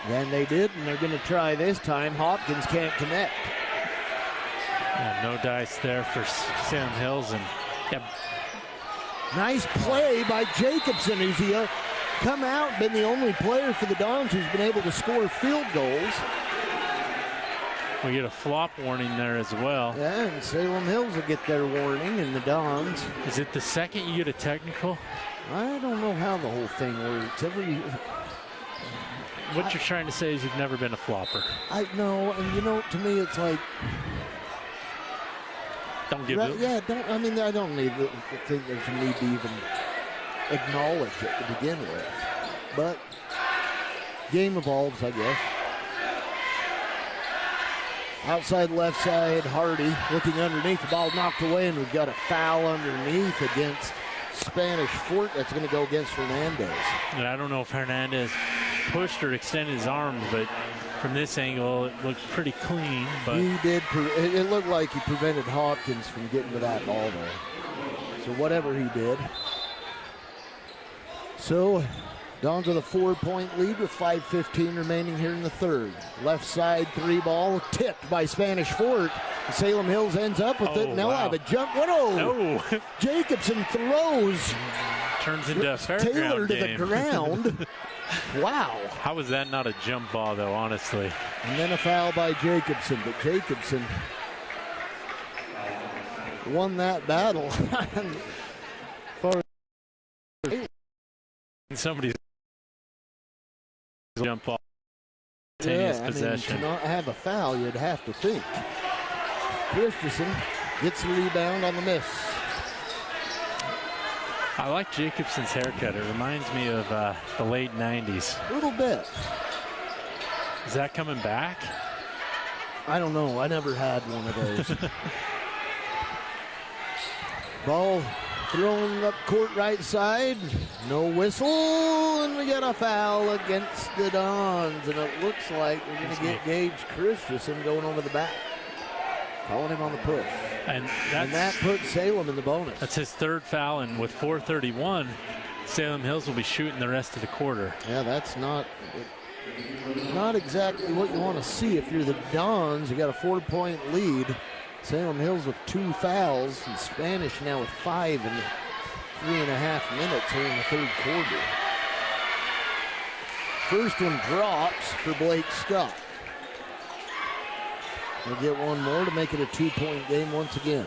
And they did, and they're going to try this time. Hopkins can't connect. Yeah, no dice there for Salem Hills. And nice play by Jacobson. He's come out, been the only player for the Dons who's been able to score field goals. We get a flop warning there as well. Yeah, and Salem Hills will get their warning, and the Dons. Is it the second you get a technical? I don't know how the whole thing works. What you're trying to say is you've never been a flopper. I know, and to me it's like, don't give it. Yeah, don't. I mean, I don't need to think there's a need to even acknowledge it to begin with. But game evolves, I guess. Outside left side, Hardy looking underneath. The ball knocked away, and we've got a foul underneath against Spanish Fort. That's going to go against Hernandez. And I don't know if Hernandez pushed or extended his arms, but from this angle, it looked pretty clean. But he did. It looked like he prevented Hopkins from getting to that ball there. So whatever he did. So Dons with a 4-point lead with 5:15 remaining here in the third. Left side 3-ball tipped by Spanish Fort. Salem Hills ends up with it. Now have a jump. No. Jacobson throws. Turns into a fairground Taylor to game. the ground. Wow. How was that not a jump ball, though, honestly? And then a foul by Jacobson. But Jacobson won that battle. Somebody's jump ball. Tennis possession. To not have a foul, you'd have to think. Christensen gets the rebound on the miss. I like Jacobson's haircut. It reminds me of the late 90s. A little bit. Is that coming back? I don't know. I never had one of those. Ball thrown up court right side. No whistle, and we got a foul against the Dons. And it looks like we're going to get Gage Christensen going over the back. Calling him on the push. And that puts Salem in the bonus. That's his third foul, and with 4:31, Salem Hills will be shooting the rest of the quarter. Yeah, that's not exactly what you want to see if you're the Dons. You got a 4-point lead. Salem Hills with 2 fouls, and Spanish now with 5 in 3.5 minutes here in the third quarter. First one drops for Blake Scott. We'll get one more to make it a 2-point game once again.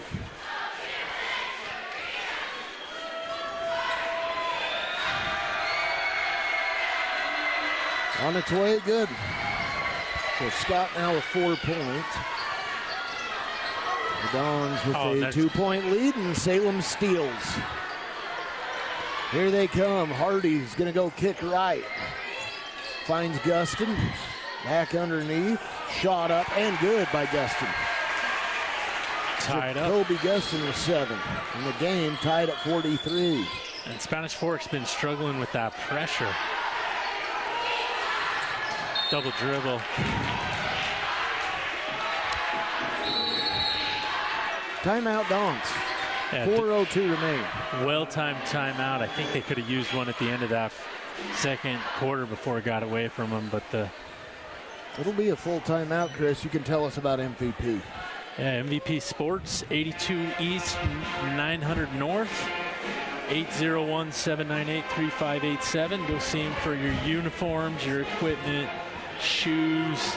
On its way, good. So Scott now with 4 points. The Dons with a 2-point lead, and Salem steals. Here they come. Hardy's going to go kick right. Finds Guston. Back underneath. Shot up and good by Guston. Tied up. Kobe Guston with 7. And the game tied at 43. And Spanish Fork's been struggling with that pressure. Double dribble. Timeout Dons. 4:02 remain. Well-timed timeout. I think they could have used one at the end of that second quarter before it got away from them, but it'll be a full timeout, Chris. You can tell us about MVP. Yeah, MVP Sports, 82 East, 900 North, 801-798-3587. Go see them for your uniforms, your equipment, shoes,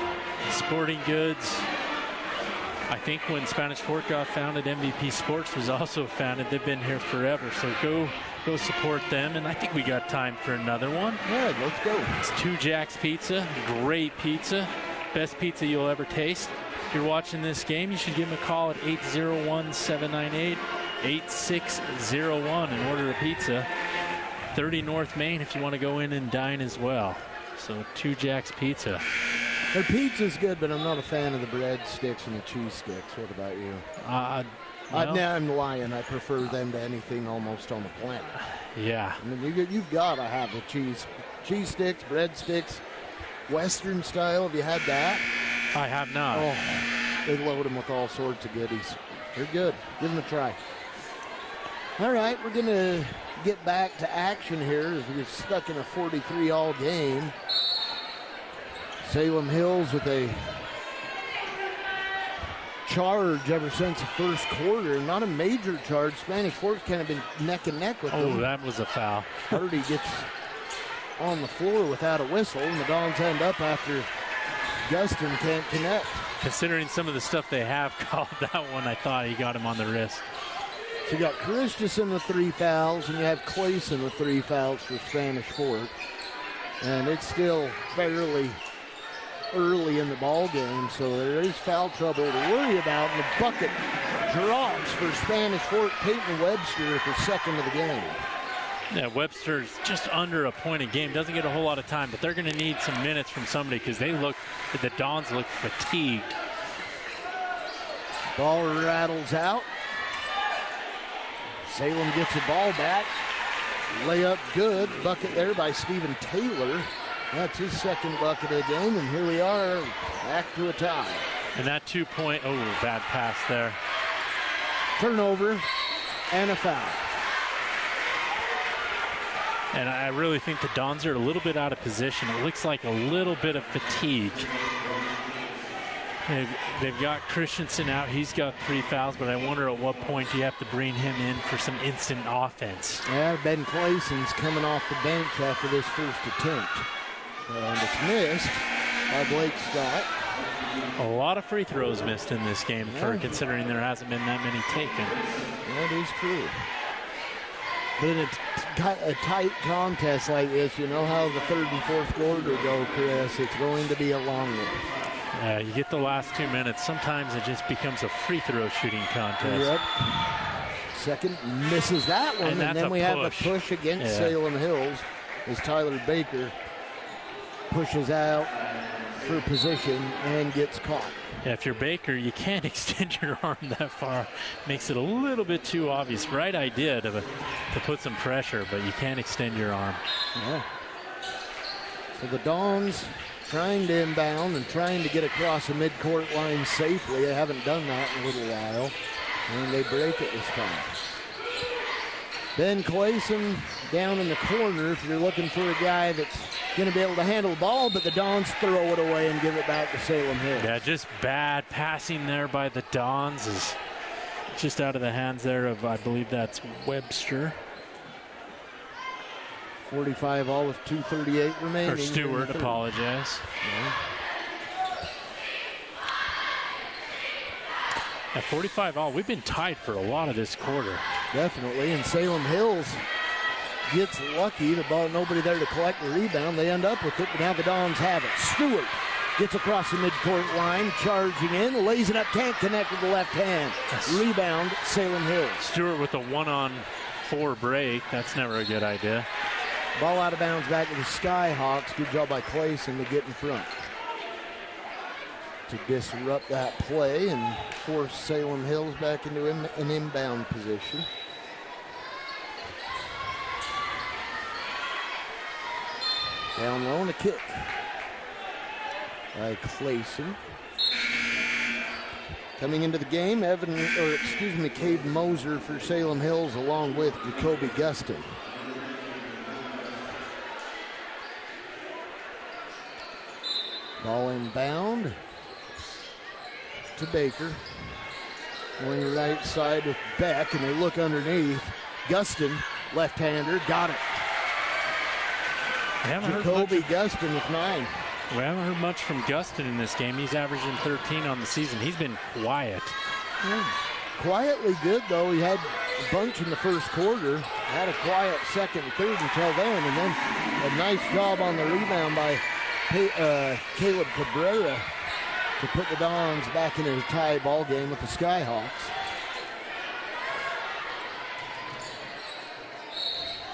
sporting goods. I think when Spanish Fork got founded, MVP Sports was also founded. They've been here forever, so go support them. And I think we got time for another one. Yeah, let's go. It's 2 Jack's Pizza. Great pizza. Best pizza you'll ever taste. If you're watching this game, you should give them a call at 801-798-8601 and order a pizza. 30 North Main if you want to go in and dine as well. So 2 Jack's Pizza. Their pizza's good, but I'm not a fan of the bread sticks and the cheese sticks. What about you? I'm lying. I prefer them to anything almost on the planet. Yeah. I mean, you've got to have the cheese sticks, bread sticks, Western style. Have you had that? I have not. Oh, They load them with all sorts of goodies. They're good. Give them a try. All right, we're going to get back to action here as we get stuck in a 43-all game. Salem Hills with a charge ever since the first quarter. Not a major charge. Spanish Fork's kind of been neck and neck with them. Oh, that was a foul. Hardy gets on the floor without a whistle, and the Dons end up after Guston can't connect. Considering some of the stuff they have called that one, I thought he got him on the wrist. So you got Christensen with 3 fouls, and you have Clayson with 3 fouls for Spanish Fork. And it's still fairly early in the ball game, so there is foul trouble to worry about, and the bucket drops for Spanish Fork. Peyton Webster at the second of the game. Yeah, Webster's just under a point a game. Doesn't get a whole lot of time, but they're going to need some minutes from somebody because the Dons look fatigued. Ball rattles out. Salem gets the ball back. Layup good. Bucket there by Stephen Taylor. That's his second bucket of the game, and here we are back to a tie. And that 2-point, bad pass there. Turnover and a foul. And I really think the Dons are a little bit out of position. It looks like a little bit of fatigue. They've got Christensen out. He's got 3 fouls, but I wonder at what point you have to bring him in for some instant offense. Yeah, Ben Clayson's coming off the bench after this first attempt. And it's missed by Blake Scott. A lot of free throws missed in this game, for considering there hasn't been that many taken. That is true. But a tight contest like this, you know how the third and fourth quarter go, Chris. It's going to be a long one. You get the last 2 minutes. Sometimes it just becomes a free throw shooting contest. Yep. Second misses that one, and then we have a push against Salem Hills as Tyler Baker pushes out for position and gets caught. Yeah, if you're Baker, you can't extend your arm that far. Makes it a little bit too obvious. Right idea to put some pressure, but you can't extend your arm. Yeah. So the Dons trying to inbound and trying to get across the midcourt line safely. They haven't done that in a little while, and they break it this time. Ben Clayson down in the corner if you're looking for a guy that's going to be able to handle the ball, but the Dons throw it away and give it back to Salem Hills. Yeah, just bad passing there by the Dons. Is just out of the hands there of, I believe that's Webster. 45 all with 2:38 remaining. Or Stewart, apologize. Yeah. At 45 all, we've been tied for a lot of this quarter. Definitely, and Salem Hills gets lucky. The ball, nobody there to collect the rebound. They end up with it, but now the Dons have it. Stewart gets across the midcourt line, charging in, lays it up, can't connect with the left hand. Rebound, Salem Hills. Stewart with a 1-on-4 break. That's never a good idea. Ball out of bounds back to the Skyhawks. Good job by Clayson to get in front to disrupt that play and force Salem Hills back into an inbound position. Down low and a kick by Clayson. Coming into the game, Cade Moser for Salem Hills along with Jacoby Guston. Ball inbound to Baker. Going right side with Beck, and they look underneath. Guston, left-hander, got it. Jacoby Guston with 9. We haven't heard much from Guston in this game. He's averaging 13 on the season. He's been quiet. Quietly good, though. He had a bunch in the first quarter. Had a quiet second and third until then. And then a nice job on the rebound by Caleb Cabrera to put the Dons back into a tie ball game with the Skyhawks.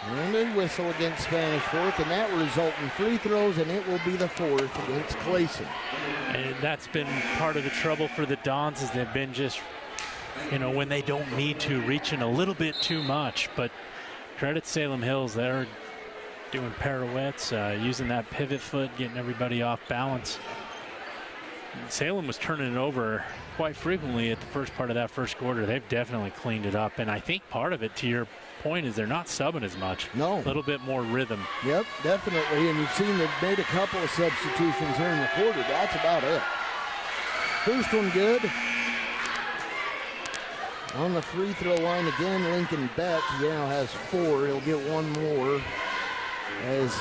And a whistle against Spanish Fork, and that will result in free throws, and it will be the 4th against Clayson. And that's been part of the trouble for the Dons, is they've been just, when they don't need to, reaching a little bit too much. But credit Salem Hills, they're doing pirouettes, using that pivot foot, getting everybody off balance. Salem was turning it over quite frequently at the first part of that first quarter. They've definitely cleaned it up, and I think part of it, to your point, is they're not subbing as much. No. A little bit more rhythm. Yep, definitely, and you've seen they've made a couple of substitutions here in the quarter. That's about it. First one good. On the free throw line again, Lincoln Beck now has 4. He'll get one more as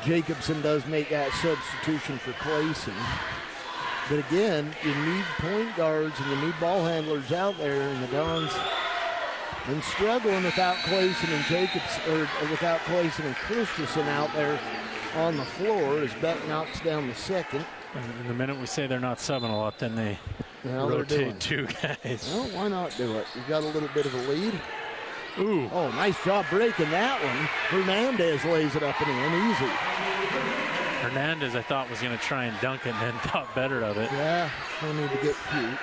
Jacobson does make that substitution for Clayson. But again, you need point guards and you need ball handlers out there, and the Dons been struggling without Clayson and without Clayson and Christensen out there on the floor as Beck knocks down the second. And the minute we say they're not subbing a lot, then they rotate 2 guys. Well, why not do it? You've got a little bit of a lead. Ooh. Oh, nice job breaking that one. Hernandez lays it up and in easy. Hernandez, I thought, was going to try and dunk it and then thought better of it. Yeah, no need to get cute.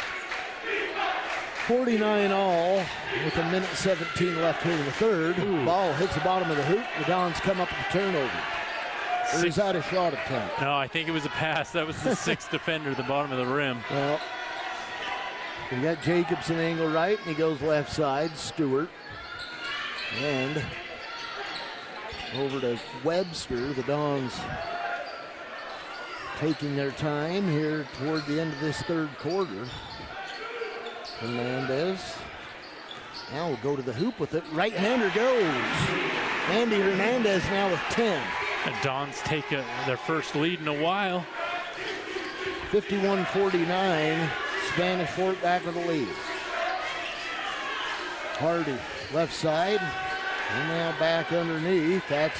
49 all with 1:17 left here in the third. Ooh. Ball hits the bottom of the hoop. The Dons come up with a turnover. Or is that a shot attempt? No, I think it was a pass. That was the 6th defender at the bottom of the rim. Well, we got Jacobson angle right, and he goes left side. Stewart. And over to Webster. The Dons taking their time here toward the end of this third quarter. Hernandez. Now we'll go to the hoop with it. Right-hander goes. Andy Hernandez now with 10. The Dons take their first lead in a while. 51-49. Spanish Fort back with the lead. Hardy, left side. And now back underneath. That's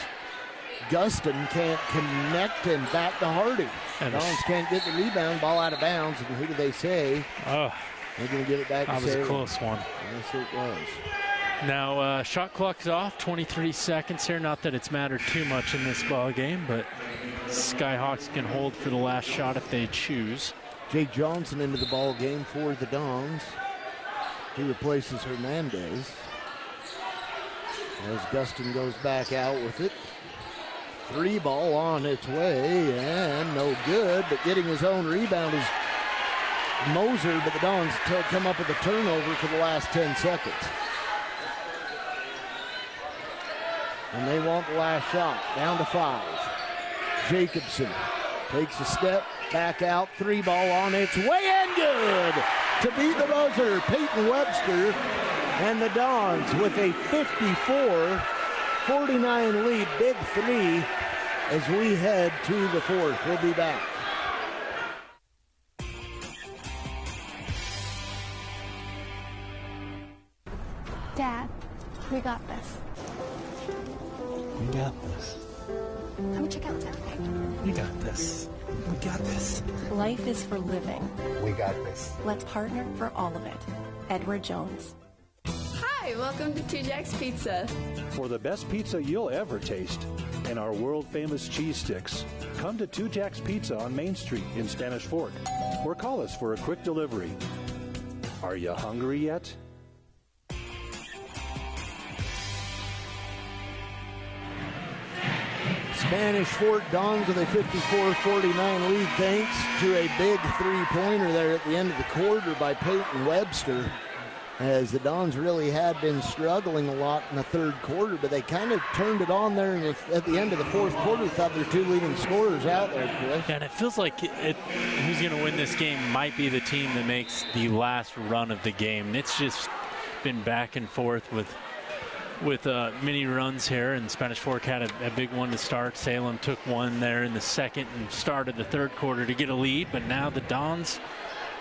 Gustin can't connect, and back to Hardy. And Dons can't get the rebound. Ball out of bounds. And who do they say? Oh, they're going to give it back to Salem. That was a close one. Yes, it was. Now, shot clock's off, 23 seconds here. Not that it's mattered too much in this ball game, but Skyhawks can hold for the last shot if they choose. Jake Johnson into the ball game for the Dons. He replaces Hernandez as Gustin goes back out with it. 3 ball on its way, and no good, but getting his own rebound is Moser, but the Dons come up with a turnover for the last 10 seconds. And they want the last shot, down to 5. Jacobson takes a step, back out, 3 ball on its way, and good! To beat the buzzer, Peyton Webster, and the Dons with a 54-49 lead, big 3, as we head to the fourth. We'll be back. Dad, we got this. We got this. Let me check out something. We got this. We got this. Life is for living. We got this. Let's partner for all of it. Edward Jones. Hi, welcome to 2 Jack's Pizza. For the best pizza you'll ever taste and our world-famous cheese sticks, come to 2 Jack's Pizza on Main Street in Spanish Fork or call us for a quick delivery. Are you hungry yet? Spanish Fort Dons with a 54-49 lead thanks to a big 3-pointer there at the end of the quarter by Peyton Webster, as the Dons really had been struggling a lot in the third quarter, but they kind of turned it on there at the end of the fourth quarter. Thought their 2 leading scorers out there, Chris. And it feels like who's going to win this game might be the team that makes the last run of the game. It's just been back and forth with mini runs here, and Spanish Fork had a big one to start. Salem took one there in the second and started the third quarter to get a lead, but now the Dons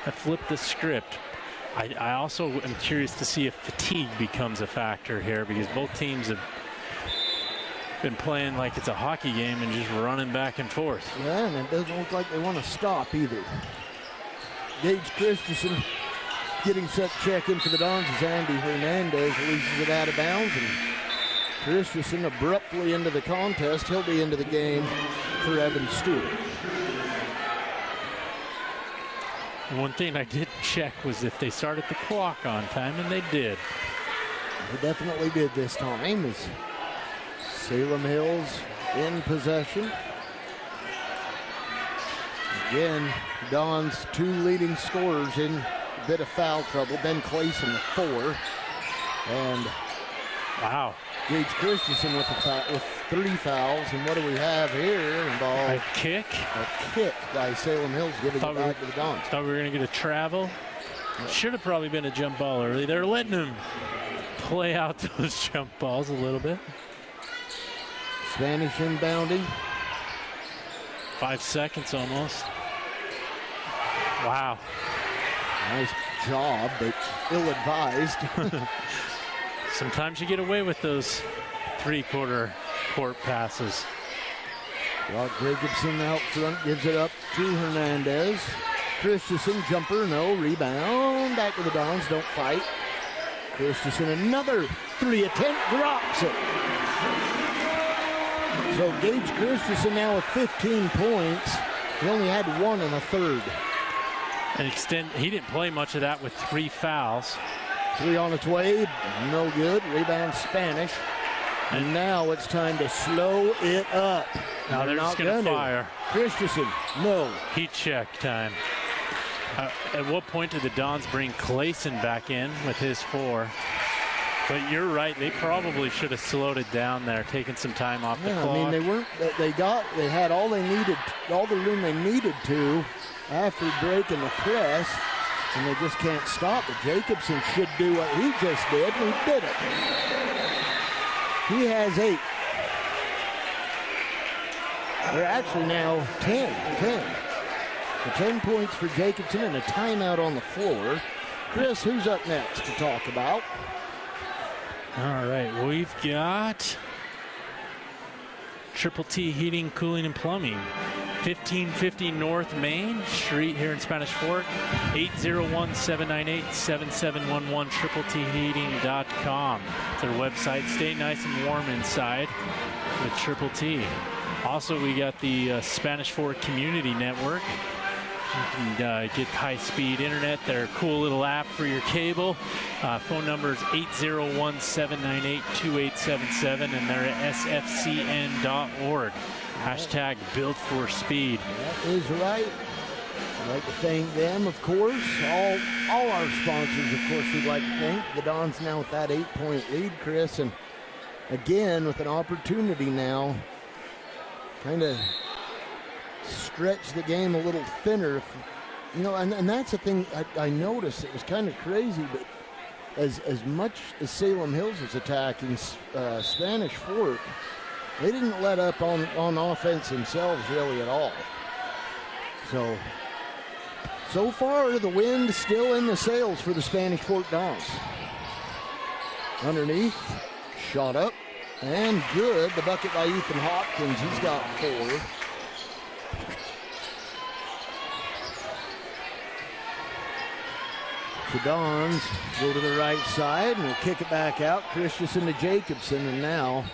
have flipped the script. I also am curious to see if fatigue becomes a factor here, because both teams have been playing like it's a hockey game and just running back and forth. Yeah, and it doesn't look like they want to stop either. Gage Christensen getting set to check in for the Dons as Andy Hernandez releases it out of bounds, and Christensen abruptly into the contest. He'll be into the game for Evan Stewart. One thing I did check was if they started the clock on time, and they did. They definitely did this time, as Salem Hills in possession. Again, Don's 2 leading scorers in a bit of foul trouble. Ben Clayson 4. And wow, Gage Christensen with 3 fouls. And what do we have here? Involved a kick? A kick by Salem Hills, giving it back to the Dons. Thought we were going to get a travel. Should have probably been a jump ball early. They're letting him play out those jump balls a little bit. Spanish inbounding. 5 seconds almost. Wow. Nice job, but ill-advised. Sometimes you get away with those 3/4 court passes. Brock Jacobson out front, gives it up to Hernandez. Christensen, jumper, no, rebound. Back to the Dons, don't fight. Christensen, another 3 attempt, drops it. So Gage Christensen now with 15 points. He only had 1 in the third. He didn't play much of that with 3 fouls. 3 on its way, no good. Rebound Spanish. And now it's time to slow it up. Now they're just going to fire. Christensen, no. Heat check time. At what point did the Dons bring Clayson back in with his 4? But you're right, they probably should have slowed it down there, taken some time off the clock. I mean, they had all they needed, all the room they needed to after breaking the press, and they just can't stop it. Jacobson should do what he just did, and he did it. He has 8. They're actually now 10. So 10 points for Jacobson and a timeout on the floor. Chris, who's up next to talk about? All right, we've got Triple T Heating, Cooling, and Plumbing. 1550 North Main Street here in Spanish Fork. 801-798-7711, tripletheating.com. It's their website. Stay nice and warm inside with Triple T. Also, we got the Spanish Fork Community Network. You can get high-speed internet, their cool little app for your cable. Phone number is 801-798-2877, and they're at sfcn.org. Hashtag built for speed. That is right. I'd like to thank them, of course. All our sponsors, of course, we'd like to thank. The Dons now with that 8-point lead, Chris. And again, with an opportunity now, kind of stretch the game a little thinner. And that's the thing I noticed. It was kind of crazy, but as much as Salem Hills was attacking Spanish Fork, they didn't let up on offense themselves really at all. So far, the wind still in the sails for the Spanish Fork Dons. Underneath, shot up, and good. The bucket by Ethan Hopkins. He's got 4. The Dons go to the right side and will kick it back out. Christensen to Jacobson, and now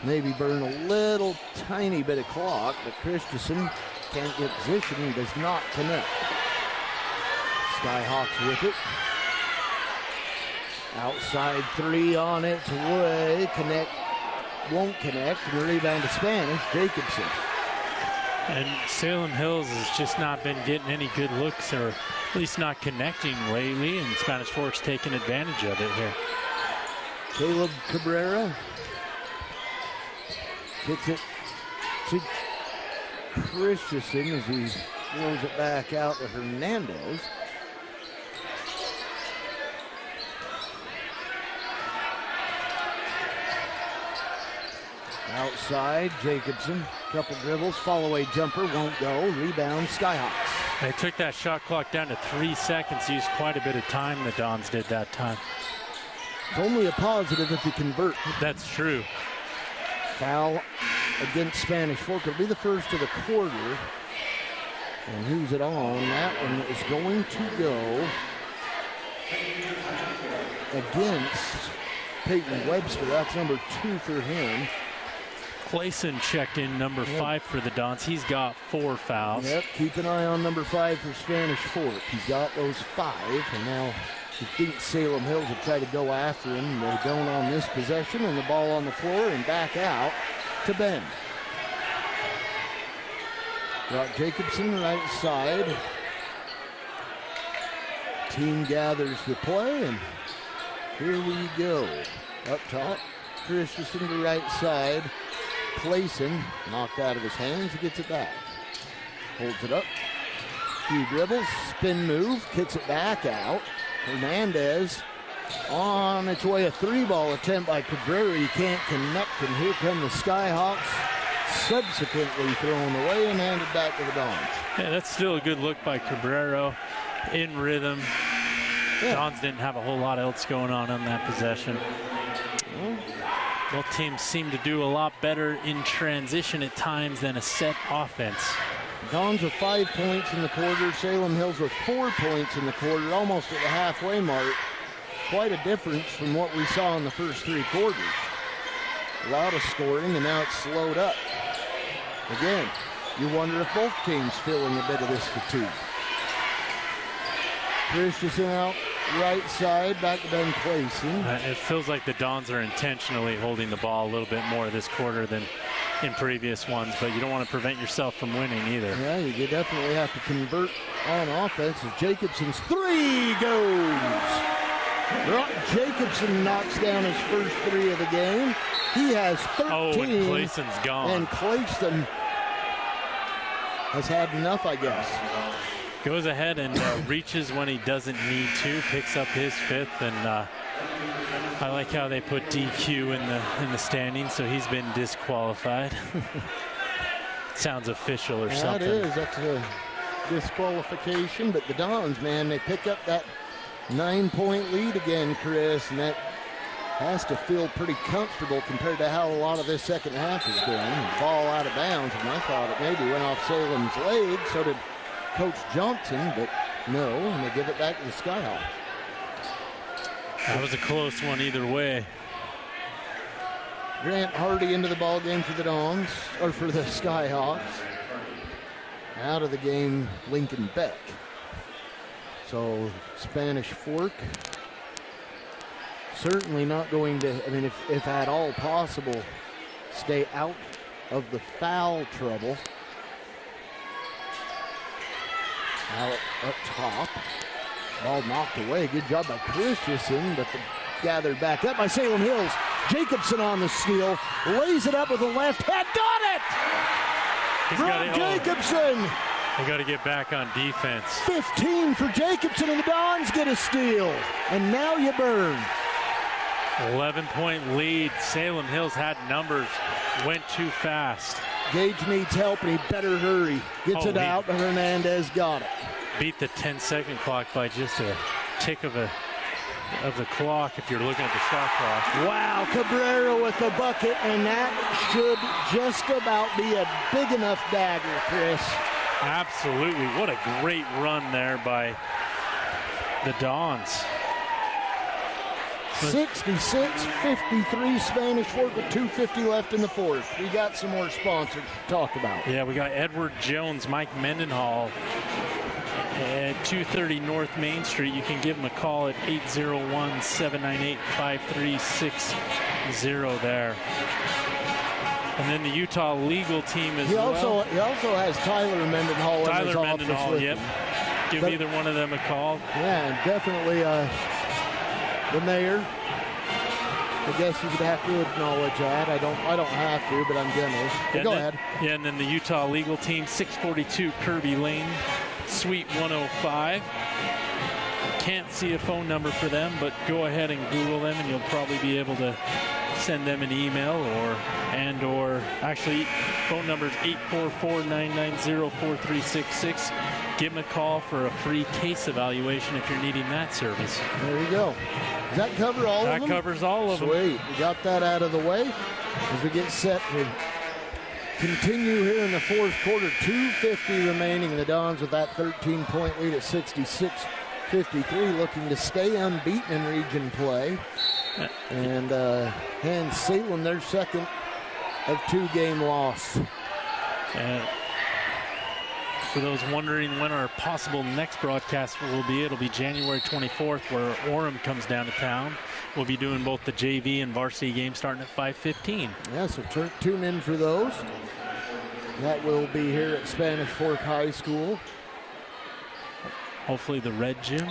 maybe burn a little tiny bit of clock, but Christensen can't get position and does not connect. Skyhawks with it. Outside 3 on its way. Won't connect. And the rebound to Spanish. Jacobson. And Salem Hills has just not been getting any good looks, or at least not connecting lately, and Spanish Fork's taking advantage of it here. Caleb Cabrera gets it to Christensen as he throws it back out to Hernandez. Outside, Jacobson, couple dribbles, follow-away jumper, won't go, rebound, Skyhawks. They took that shot clock down to 3 seconds, used quite a bit of time, the Dons did that time. It's only a positive if you convert. That's true. Foul against Spanish Fork. It'll be the first of the quarter. And who's it on? That one is going to go against Peyton Webster. That's number 2 for him. Clayson checked in number 5 for the Dons. He's got 4 fouls. Yep, keep an eye on number 5 for Spanish Fork. He's got those 5, and now you think Salem Hills will try to go after him. They don't on this possession, and the ball on the floor and back out to Bend. Got Jacobson right side. Team gathers the play, and here we go. Up top, Christensen to right side. Clayson knocked out of his hands. He gets it back. Holds it up. Few dribbles, spin move, kicks it back out. Hernandez on its way, a three-ball attempt by Cabrera. He can't connect, and here come the Skyhawks, subsequently thrown away and handed back to the Dons. Yeah, that's still a good look by Cabrera, in rhythm. Yeah. Dons didn't have a whole lot else going on that possession. Both teams seem to do a lot better in transition at times than a set offense. Dons with 5 points in the quarter. Salem Hills with 4 points in the quarter, almost at the halfway mark. Quite a difference from what we saw in the first 3 quarters. A lot of scoring, and now it's slowed up. Again, you wonder if both teams feeling a bit of this fatigue. Christensen out right side, back to Ben Clayson. It feels like the Dons are intentionally holding the ball a little bit more this quarter than in previous ones, but you don't want to prevent yourself from winning either. Yeah, you definitely have to convert on offense as Jacobson's three goes. Brock Jacobson knocks down his first 3 of the game. He has 13. Oh, and Clayson's gone. And Clayson has had enough, I guess. Goes ahead and reaches when he doesn't need to, picks up his 5th, and I like how they put DQ in the standings, so he's been disqualified. Sounds official or something. That is. That's a disqualification, but the Dons, man, they pick up that 9-point lead again, Chris, and that has to feel pretty comfortable compared to how a lot of this second half is going. Ball out of bounds, and I thought it maybe went off Salem's leg, so did Coach Johnson, but no, and they give it back to the Skyhawks. That was a close one either way. Grant Hardy into the ball game for the Dons, or for the Skyhawks. Out of the game, Lincoln Beck. So Spanish Fork certainly not going to, I mean, if at all possible, stay out of the foul trouble. Now up top. Ball knocked away. Good job by Christensen, but gathered back up by Salem Hills. Jacobson on the steal. Lays it up with the left hand. Got it! Brock Jacobson. They got to get back on defense. 15 for Jacobson, and the Dons get a steal. And now you burn. 11-point lead. Salem Hills had numbers. Went too fast. Gage needs help, and he better hurry. Gets it out, and Hernandez got it. Beat the 10-second clock by just a tick of the clock if you're looking at the shot clock. Wow, Cabrera with the bucket, and that should just about be a big enough dagger, Chris. Absolutely. What a great run there by the Dons. 66-53 Spanish Fork with 2:50 left in the fourth. We got some more sponsors to talk about. Yeah, we got Edward Jones, Mike Mendenhall at 230 North Main Street. You can give them a call at 801-798-5360 there. And then the Utah legal team as well. He also has Tyler Mendenhall in his office with him. Give either one of them a call. Yeah, definitely the mayor. I guess you would have to acknowledge that. I don't have to, but I'm generous. Go ahead. Yeah, and then the Utah legal team, 642 Kirby Lane, Suite 105. Can't see a phone number for them, but go ahead and Google them, and you'll probably be able to send them an email or actually phone number is 844-990-4366. Give them a call for a free case evaluation if you're needing that service. There you go. Does that cover all of them? That covers all of them. Sweet. We got that out of the way as we get set to continue here in the fourth quarter. 2:50 remaining. The Dons with that 13-point lead at 66-53, looking to stay unbeaten in region play. And hand Salem their second of 2-game loss. For those wondering when our possible next broadcast will be, it'll be January 24th, where Orem comes down to town. We'll be doing both the JV and varsity games starting at 5:15. Yeah, so tune in for those. That will be here at Spanish Fork High School. Hopefully the red gym.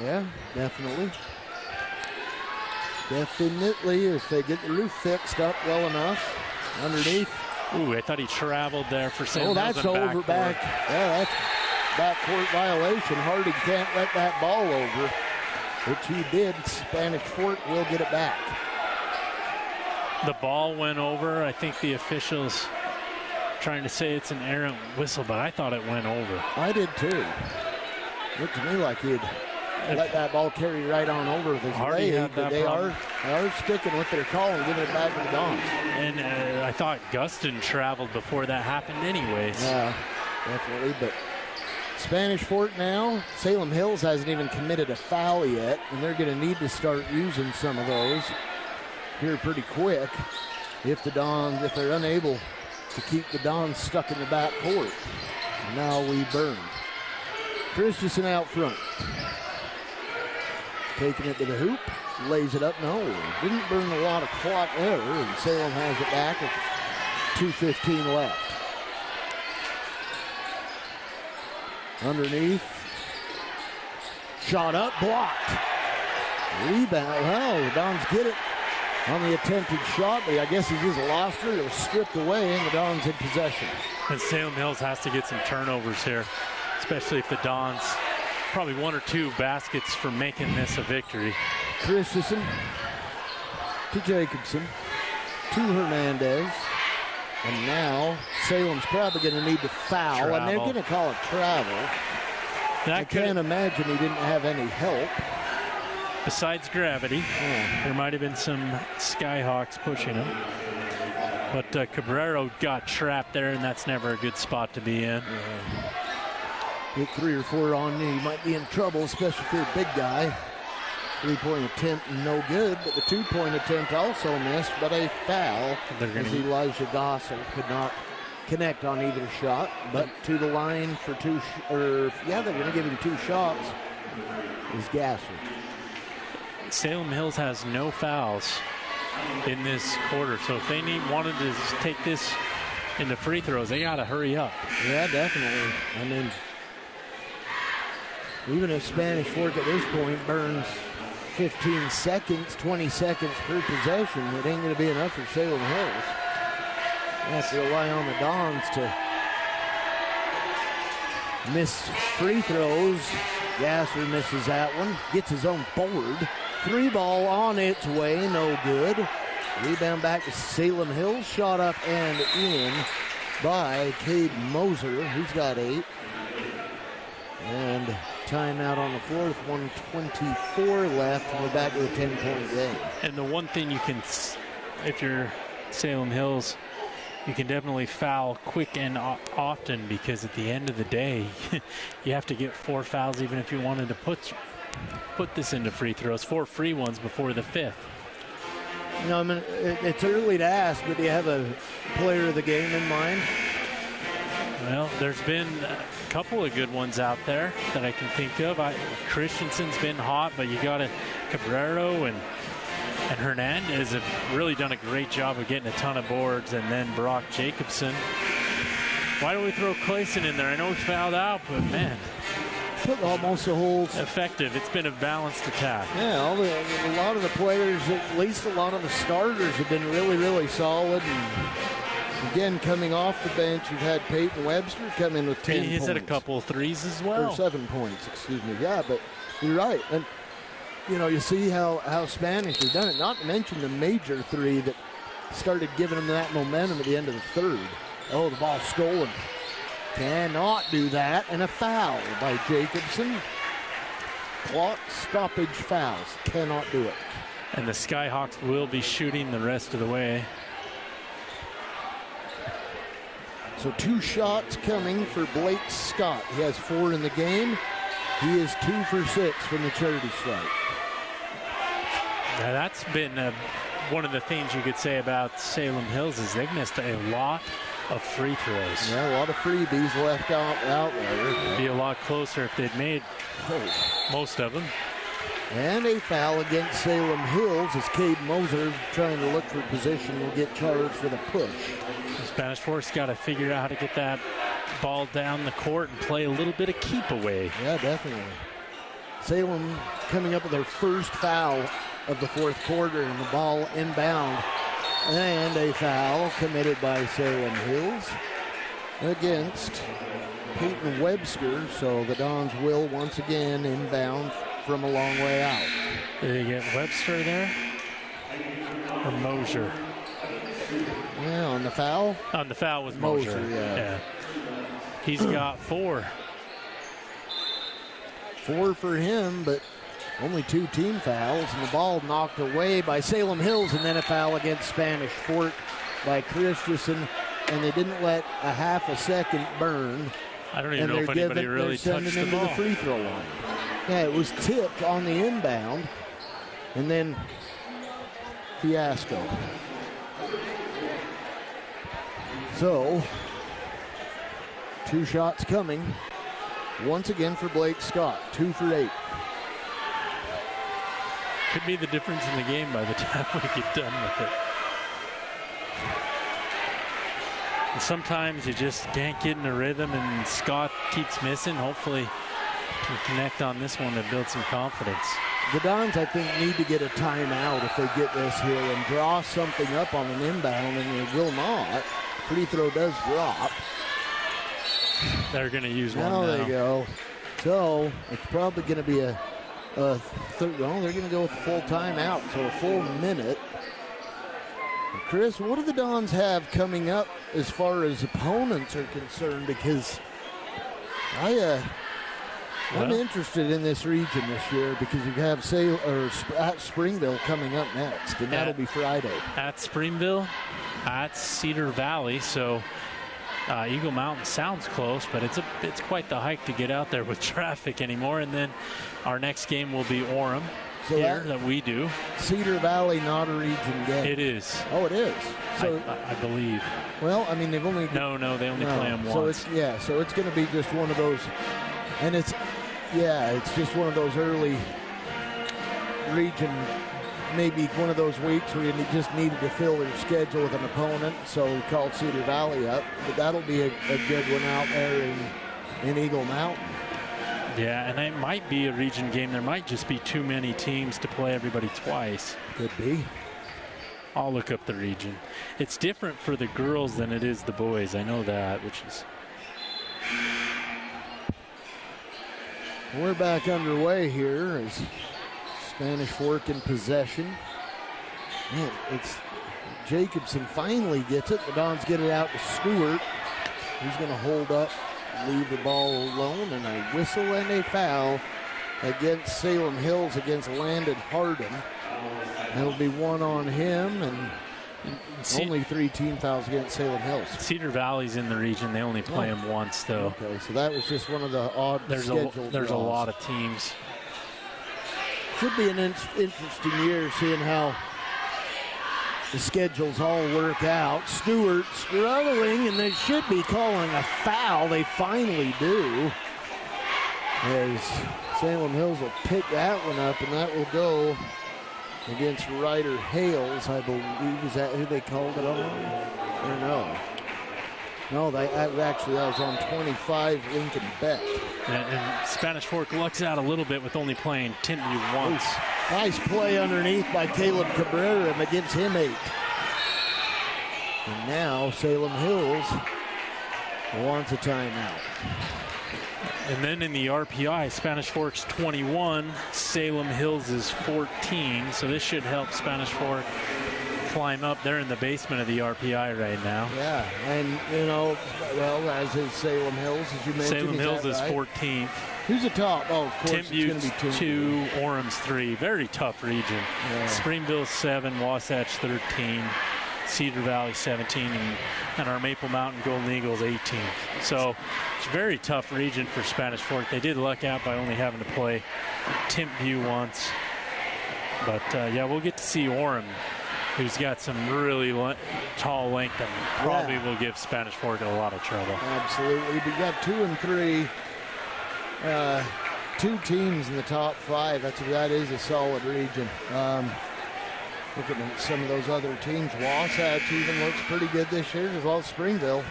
Yeah, definitely. Definitely, if they get the roof fixed up well enough underneath. Ooh, I thought he traveled there for Salem. Oh, that's over back. Yeah, that's backcourt violation. Hardy can't let that ball over, which he did. Spanish Fork will get it back. The ball went over. I think the officials trying to say it's an errant whistle, but I thought it went over. I did too. Looked to me like he'd let that ball carry right on over with his leg, but they are sticking with their call and giving it back to the Dons. And I thought Guston traveled before that happened anyways. Yeah, definitely, but Spanish Fork now, Salem Hills hasn't even committed a foul yet, and they're going to need to start using some of those here pretty quick if they're unable to keep the Dons stuck in the back court. Now we burn. Christensen out front. Taking it to the hoop, lays it up. No, didn't burn a lot of clock there, and Salem has it back with 2:15 left. Underneath, shot up, blocked. Rebound, well, the Dons get it on the attempted shot, but I guess he just lost it. It was stripped away, and the Dons in possession. And Salem Hills has to get some turnovers here, especially if the Dons, probably one or two baskets for making this a victory. Christensen to Jacobson to Hernandez. And now Salem's probably going to need to foul, travel. And they're going to call it travel. I can't imagine he didn't have any help. Besides gravity, there might have been some Skyhawks pushing him. But Cabrero got trapped there, and that's never a good spot to be in. Get 3 or 4 on me, he might be in trouble, especially if you're a big guy. 3-point attempt, no good, but the 2-point attempt also missed, but a foul as Elijah Gossel could not connect on either shot, but to the line for they're going to give him 2 shots, is Gasser. Salem Hills has no fouls in this quarter, so if they wanted to take this into free throws, they got to hurry up. Yeah, definitely. I mean, even if Spanish Fork at this point burns 15 seconds, 20 seconds per possession, it ain't going to be enough for Salem Hills. They have to rely on the Dons to miss free throws. Gasser misses that one, gets his own board. 3 ball on its way, no good. Rebound back to Salem Hills, shot up and in by Cade Moser. He's got 8. And timeout on the floor with 1:24 left, and we're back to a 10-point game. And the one thing you can, if you're Salem Hills, you can definitely foul quick and often, because at the end of the day, you have to get 4 fouls even if you wanted to put this into free throws. 4 free ones before the 5th. You know, I mean, it's early to ask, but do you have a player of the game in mind? Well, there's been a couple of good ones out there that I can think of. Christensen's been hot, but you got Cabrero and Hernandez have really done a great job of getting a ton of boards, and then Brock Jacobson. Why don't we throw Clayson in there? I know he fouled out, but man, took almost the whole effective. It's been a balanced attack. Yeah, a lot of the players, at least a lot of the starters, have been really, really solid. And again, coming off the bench, you've had Peyton Webster come in with 10 points. He's had a couple of threes as well. Or 7 points, excuse me. Yeah, but you're right. And, you know, you see how Spanish has done it. Not to mention the major 3 that started giving them that momentum at the end of the 3rd. Oh, the ball stolen. Cannot do that, and a foul by Jacobson. Clock stoppage fouls. Cannot do it. And the Skyhawks will be shooting the rest of the way. So 2 shots coming for Blake Scott. He has 4 in the game. He is 2 for 6 from the charity stripe. Now that's been one of the things you could say about Salem Hills is they've missed a lot of free throws. Yeah, a lot of freebies left out there. It'd be a lot closer if they'd made most of them. And a foul against Salem Hills as Cade Moser, trying to look for position, will get charged for the push. Spanish Fork's got to figure out how to get that ball down the court and play a little bit of keep away. Yeah, definitely. Salem coming up with their first foul of the fourth quarter, and the ball inbound. And a foul committed by Salem Hills against Peyton Webster. So the Dons will once again inbound from a long way out. Did they get Webster there? Or Mosier? Yeah, on the foul? On the foul was Mosier. Yeah. He's got 4. 4 for him, but only 2 team fouls, and the ball knocked away by Salem Hills, and then a foul against Spanish Fork by Christensen, and they didn't let a half a second burn. I don't even know if anybody really touched the ball. The free throw line. Yeah, it was tipped on the inbound, and then fiasco. So, 2 shots coming. Once again for Blake Scott, 2 for 8. Could be the difference in the game by the time we get done with it. And sometimes you just can't get in a rhythm, and Scott keeps missing. Hopefully, can connect on this one to build some confidence. The Dons, I think, need to get a timeout if they get this here and draw something up on an inbound, and they will not. Free throw does drop. They're going to use one now. There you go. So it's probably going to be a third. Well, they're going to go with a full timeout, so a full minute. Chris, what do the Dons have coming up as far as opponents are concerned? Because I'm interested in this region this year, because you have at Springville coming up next, and that'll be Friday. At Springville, at Cedar Valley, so Eagle Mountain sounds close, but it's quite the hike to get out there with traffic anymore. And then our next game will be Orem here that we do. Cedar Valley, not a region game. It is. Oh, it is. So I believe. Well, I mean, they've only they only play them once. So it's going to be just one of those, and it's just one of those early region. Maybe one of those weeks where you just needed to fill their schedule with an opponent, so we called Cedar Valley up. But that'll be a good one out there in Eagle Mountain. Yeah, and it might be a region game. There might just be too many teams to play everybody twice. Could be. I'll look up the region. It's different for the girls than it is the boys. I know that, which is... We're back underway here as Spanish Fork in possession. Man, it's Jacobson finally gets it. The Dons get it out to Stewart. He's going to hold up, leave the ball alone, and a whistle and a foul against Salem Hills against Landon Harden. That'll be 1 on him, and only 3 team fouls against Salem Hills. Cedar Valley's in the region. They only play them once, though. Okay, so that was just one of the odd scheduled There's a lot of teams. Should be an interesting year seeing how the schedules all work out. Stewart struggling, and they should be calling a foul. They finally do. As Salem Hills will pick that one up, and that will go against Ryder Hales, I believe. Is that who they called it on? Or no? No, that was on 25, Lincoln Beck. And Spanish Fork lucks out a little bit with only playing Timpview once. Nice play underneath by Caleb Cabrera, and gives him 8. And now Salem Hills wants a timeout. And then in the RPI, Spanish Fork's 21, Salem Hills is 14. So this should help Spanish Fork climb up. They're in the basement of the RPI right now. Yeah, and as is Salem Hills, as you mentioned. Salem Hills is 14th. Who's the top? Oh, of course, Timpview it's going to be 2, Orem's 3. Very tough region. Yeah. Springville 7, Wasatch 13, Cedar Valley 17, and our Maple Mountain Golden Eagles 18th. So it's a very tough region for Spanish Fork. They did luck out by only having to play Timpview once. But, we'll get to see Orem, who's got some really tall length and probably will give Spanish Fork a lot of trouble. Absolutely. We got 2 and 3 2 teams in the top 5. That is a solid region. Looking at some of those other teams, Wasatch even looks pretty good this year, as well as Springville.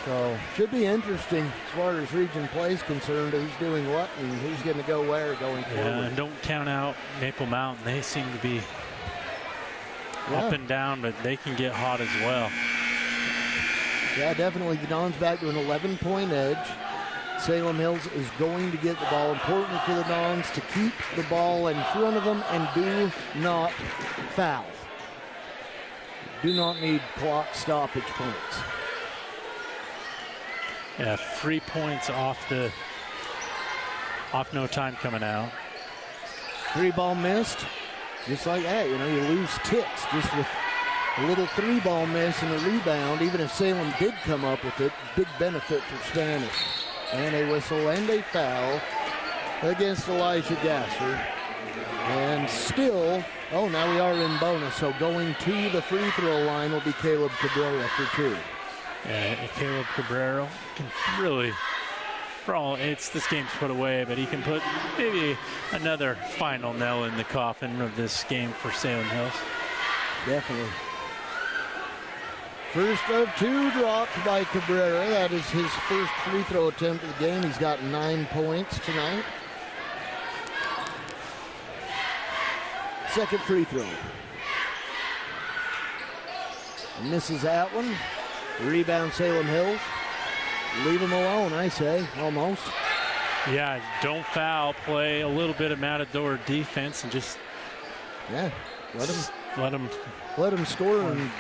So should be interesting as far as region play is concerned, who's doing what and who's going to go where going forward. And don't count out Maple Mountain. They seem to be up and down, but they can get hot as well. Yeah, definitely. The Dons back to an 11-point edge. Salem Hills is going to get the ball. Important for the Dons to keep the ball in front of them and do not foul. Do not need clock stoppage points. Yeah, 3 points off no time coming out. 3-ball missed. Just like that, you lose ticks just with a little 3-ball miss and a rebound. Even if Salem did come up with it, big benefit for Spanish. And a whistle and a foul against Elijah Gasser. And still, now we are in bonus. So going to the free throw line will be Caleb Cabrera for 2. Yeah, Caleb Cabrera can really, this game's put away, but he can put maybe another final nail in the coffin of this game for Salem Hills. Definitely. First of 2 dropped by Cabrera. That is his first free throw attempt of the game. He's got 9 points tonight. Second free throw. Misses that one. Rebound Salem Hills. Leave him alone, I say, almost. Yeah, don't foul. Play a little bit of matador defense and just let him score and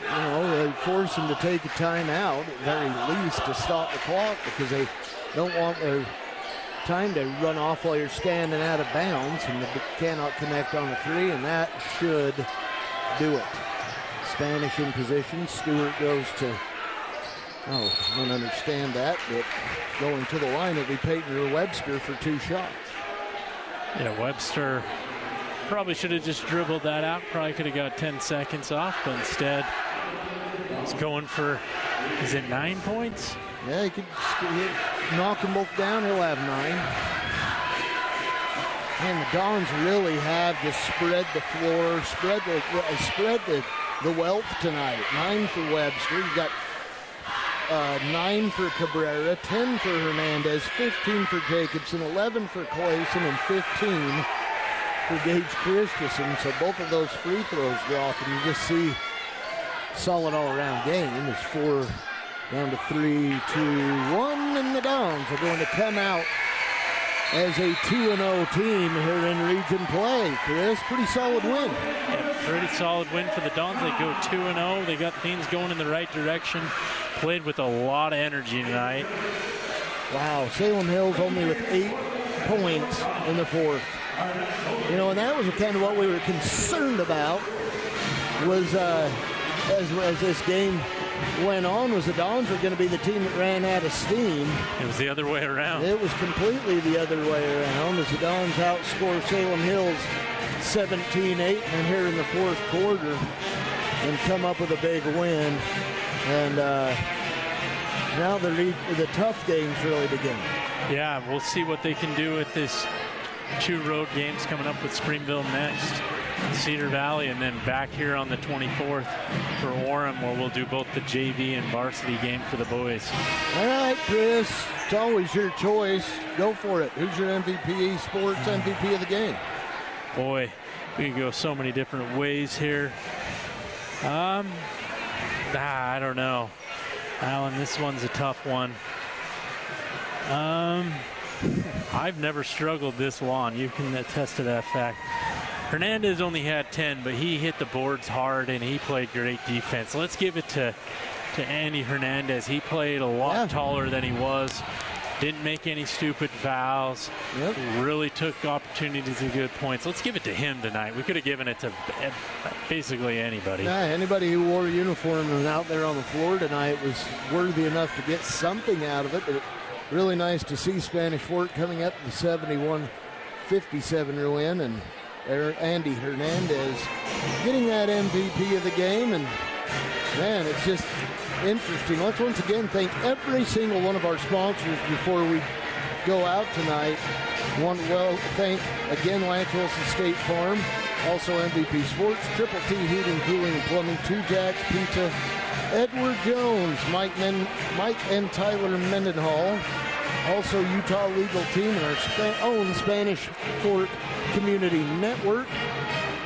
they force him to take a timeout at very least to stop the clock because they don't want their time to run off while you're standing out of bounds, and they cannot connect on the 3, and that should do it. Spanish in position. Stewart goes to, I don't understand that, but going to the line, it'll be Peyton or Webster for 2 shots. Yeah, Webster probably should have just dribbled that out. Probably could have got 10 seconds off, but instead he's going for, is it 9 points? Yeah, he could knock them both down. He'll have 9. And the Dons really have just spread the floor, spread the wealth tonight. 9 for Webster. You got 9 for Cabrera, 10 for Hernandez, 15 for Jacobson, 11 for Clayson, and 15 for Gage Christensen. So both of those free throws drop, and you just see solid all-around game. It's 4 down to 3, 2, 1, and the Dons are going to come out as a 2-0 team here in region play. Chris, pretty solid win. Yeah, pretty solid win for the Dons. They go 2-0. They got things going in the right direction. Played with a lot of energy tonight. Wow, Salem Hills only with 8 points in the 4th. And that was kind of what we were concerned about was as this game went on, was the Dons were going to be the team that ran out of steam. It was the other way around. It was completely the other way around as the Dons outscore Salem Hills 17-8 and here in the 4th quarter and come up with a big win. And now the tough games really begin. Yeah, we'll see what they can do with this 2 road games coming up with Springville next, Cedar Valley, and then back here on the 24th for Orem, where we'll do both the JV and varsity game for the boys. All right, Chris, it's always your choice. Go for it. Who's your MVP sports MVP of the game? Boy, we can go so many different ways here. I don't know. Alan, this one's a tough one. I've never struggled this long. You can attest to that fact. Hernandez only had 10, but he hit the boards hard and he played great defense. Let's give it to Andy Hernandez. He played a lot taller than he was. Didn't make any stupid fouls. Yep. Really took opportunities and good points. Let's give it to him tonight. We could have given it to basically anybody. Yeah, anybody who wore a uniform and was out there on the floor tonight was worthy enough to get something out of it. But really nice to see Spanish Fort coming up to the 71-57 win, and Andy Hernandez getting that MVP of the game. And man, it's just interesting. Let's once again thank every single one of our sponsors before we go out tonight. Want to thank again Lance Wilson State Farm, also MVP Sports, Triple T Heating, Cooling, and Plumbing, 2 Jacks Pizza, Edward Jones, Mike and Tyler Mendenhall, also Utah Legal Team, and our own Spanish Fort Community Network.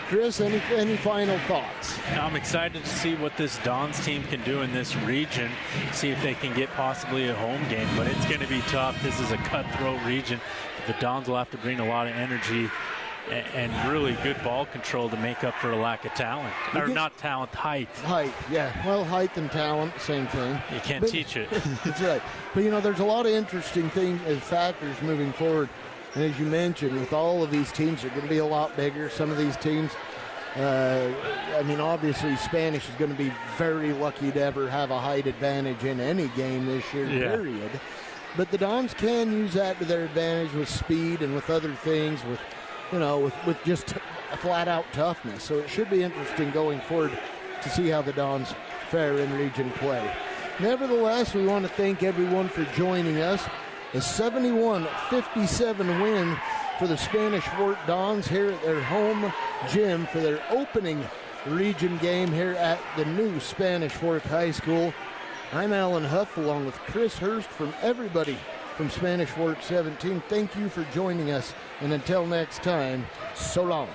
Chris, any final thoughts? I'm excited to see what this Dons team can do in this region, see if they can get possibly a home game, but it's going to be tough. This is a cutthroat region. The Dons will have to bring a lot of energy and really good ball control to make up for a lack of talent. Or not talent, height. Height, yeah. Well, height and talent, same thing. You can't teach it. That's right. But, there's a lot of interesting things as factors moving forward. And as you mentioned, with all of these teams, they're going to be a lot bigger. Some of these teams, obviously Spanish is going to be very lucky to ever have a height advantage in any game this year, period. But the Dons can use that to their advantage with speed and with other things, with just flat-out toughness. So it should be interesting going forward to see how the Dons fare in region play. Nevertheless, we want to thank everyone for joining us. A 71-57 win for the Spanish Fort Dons here at their home gym for their opening region game here at the new Spanish Fort High School. I'm Alan Huff along with Chris Hurst from everybody from Spanish Fort 17. Thank you for joining us, and until next time, so long.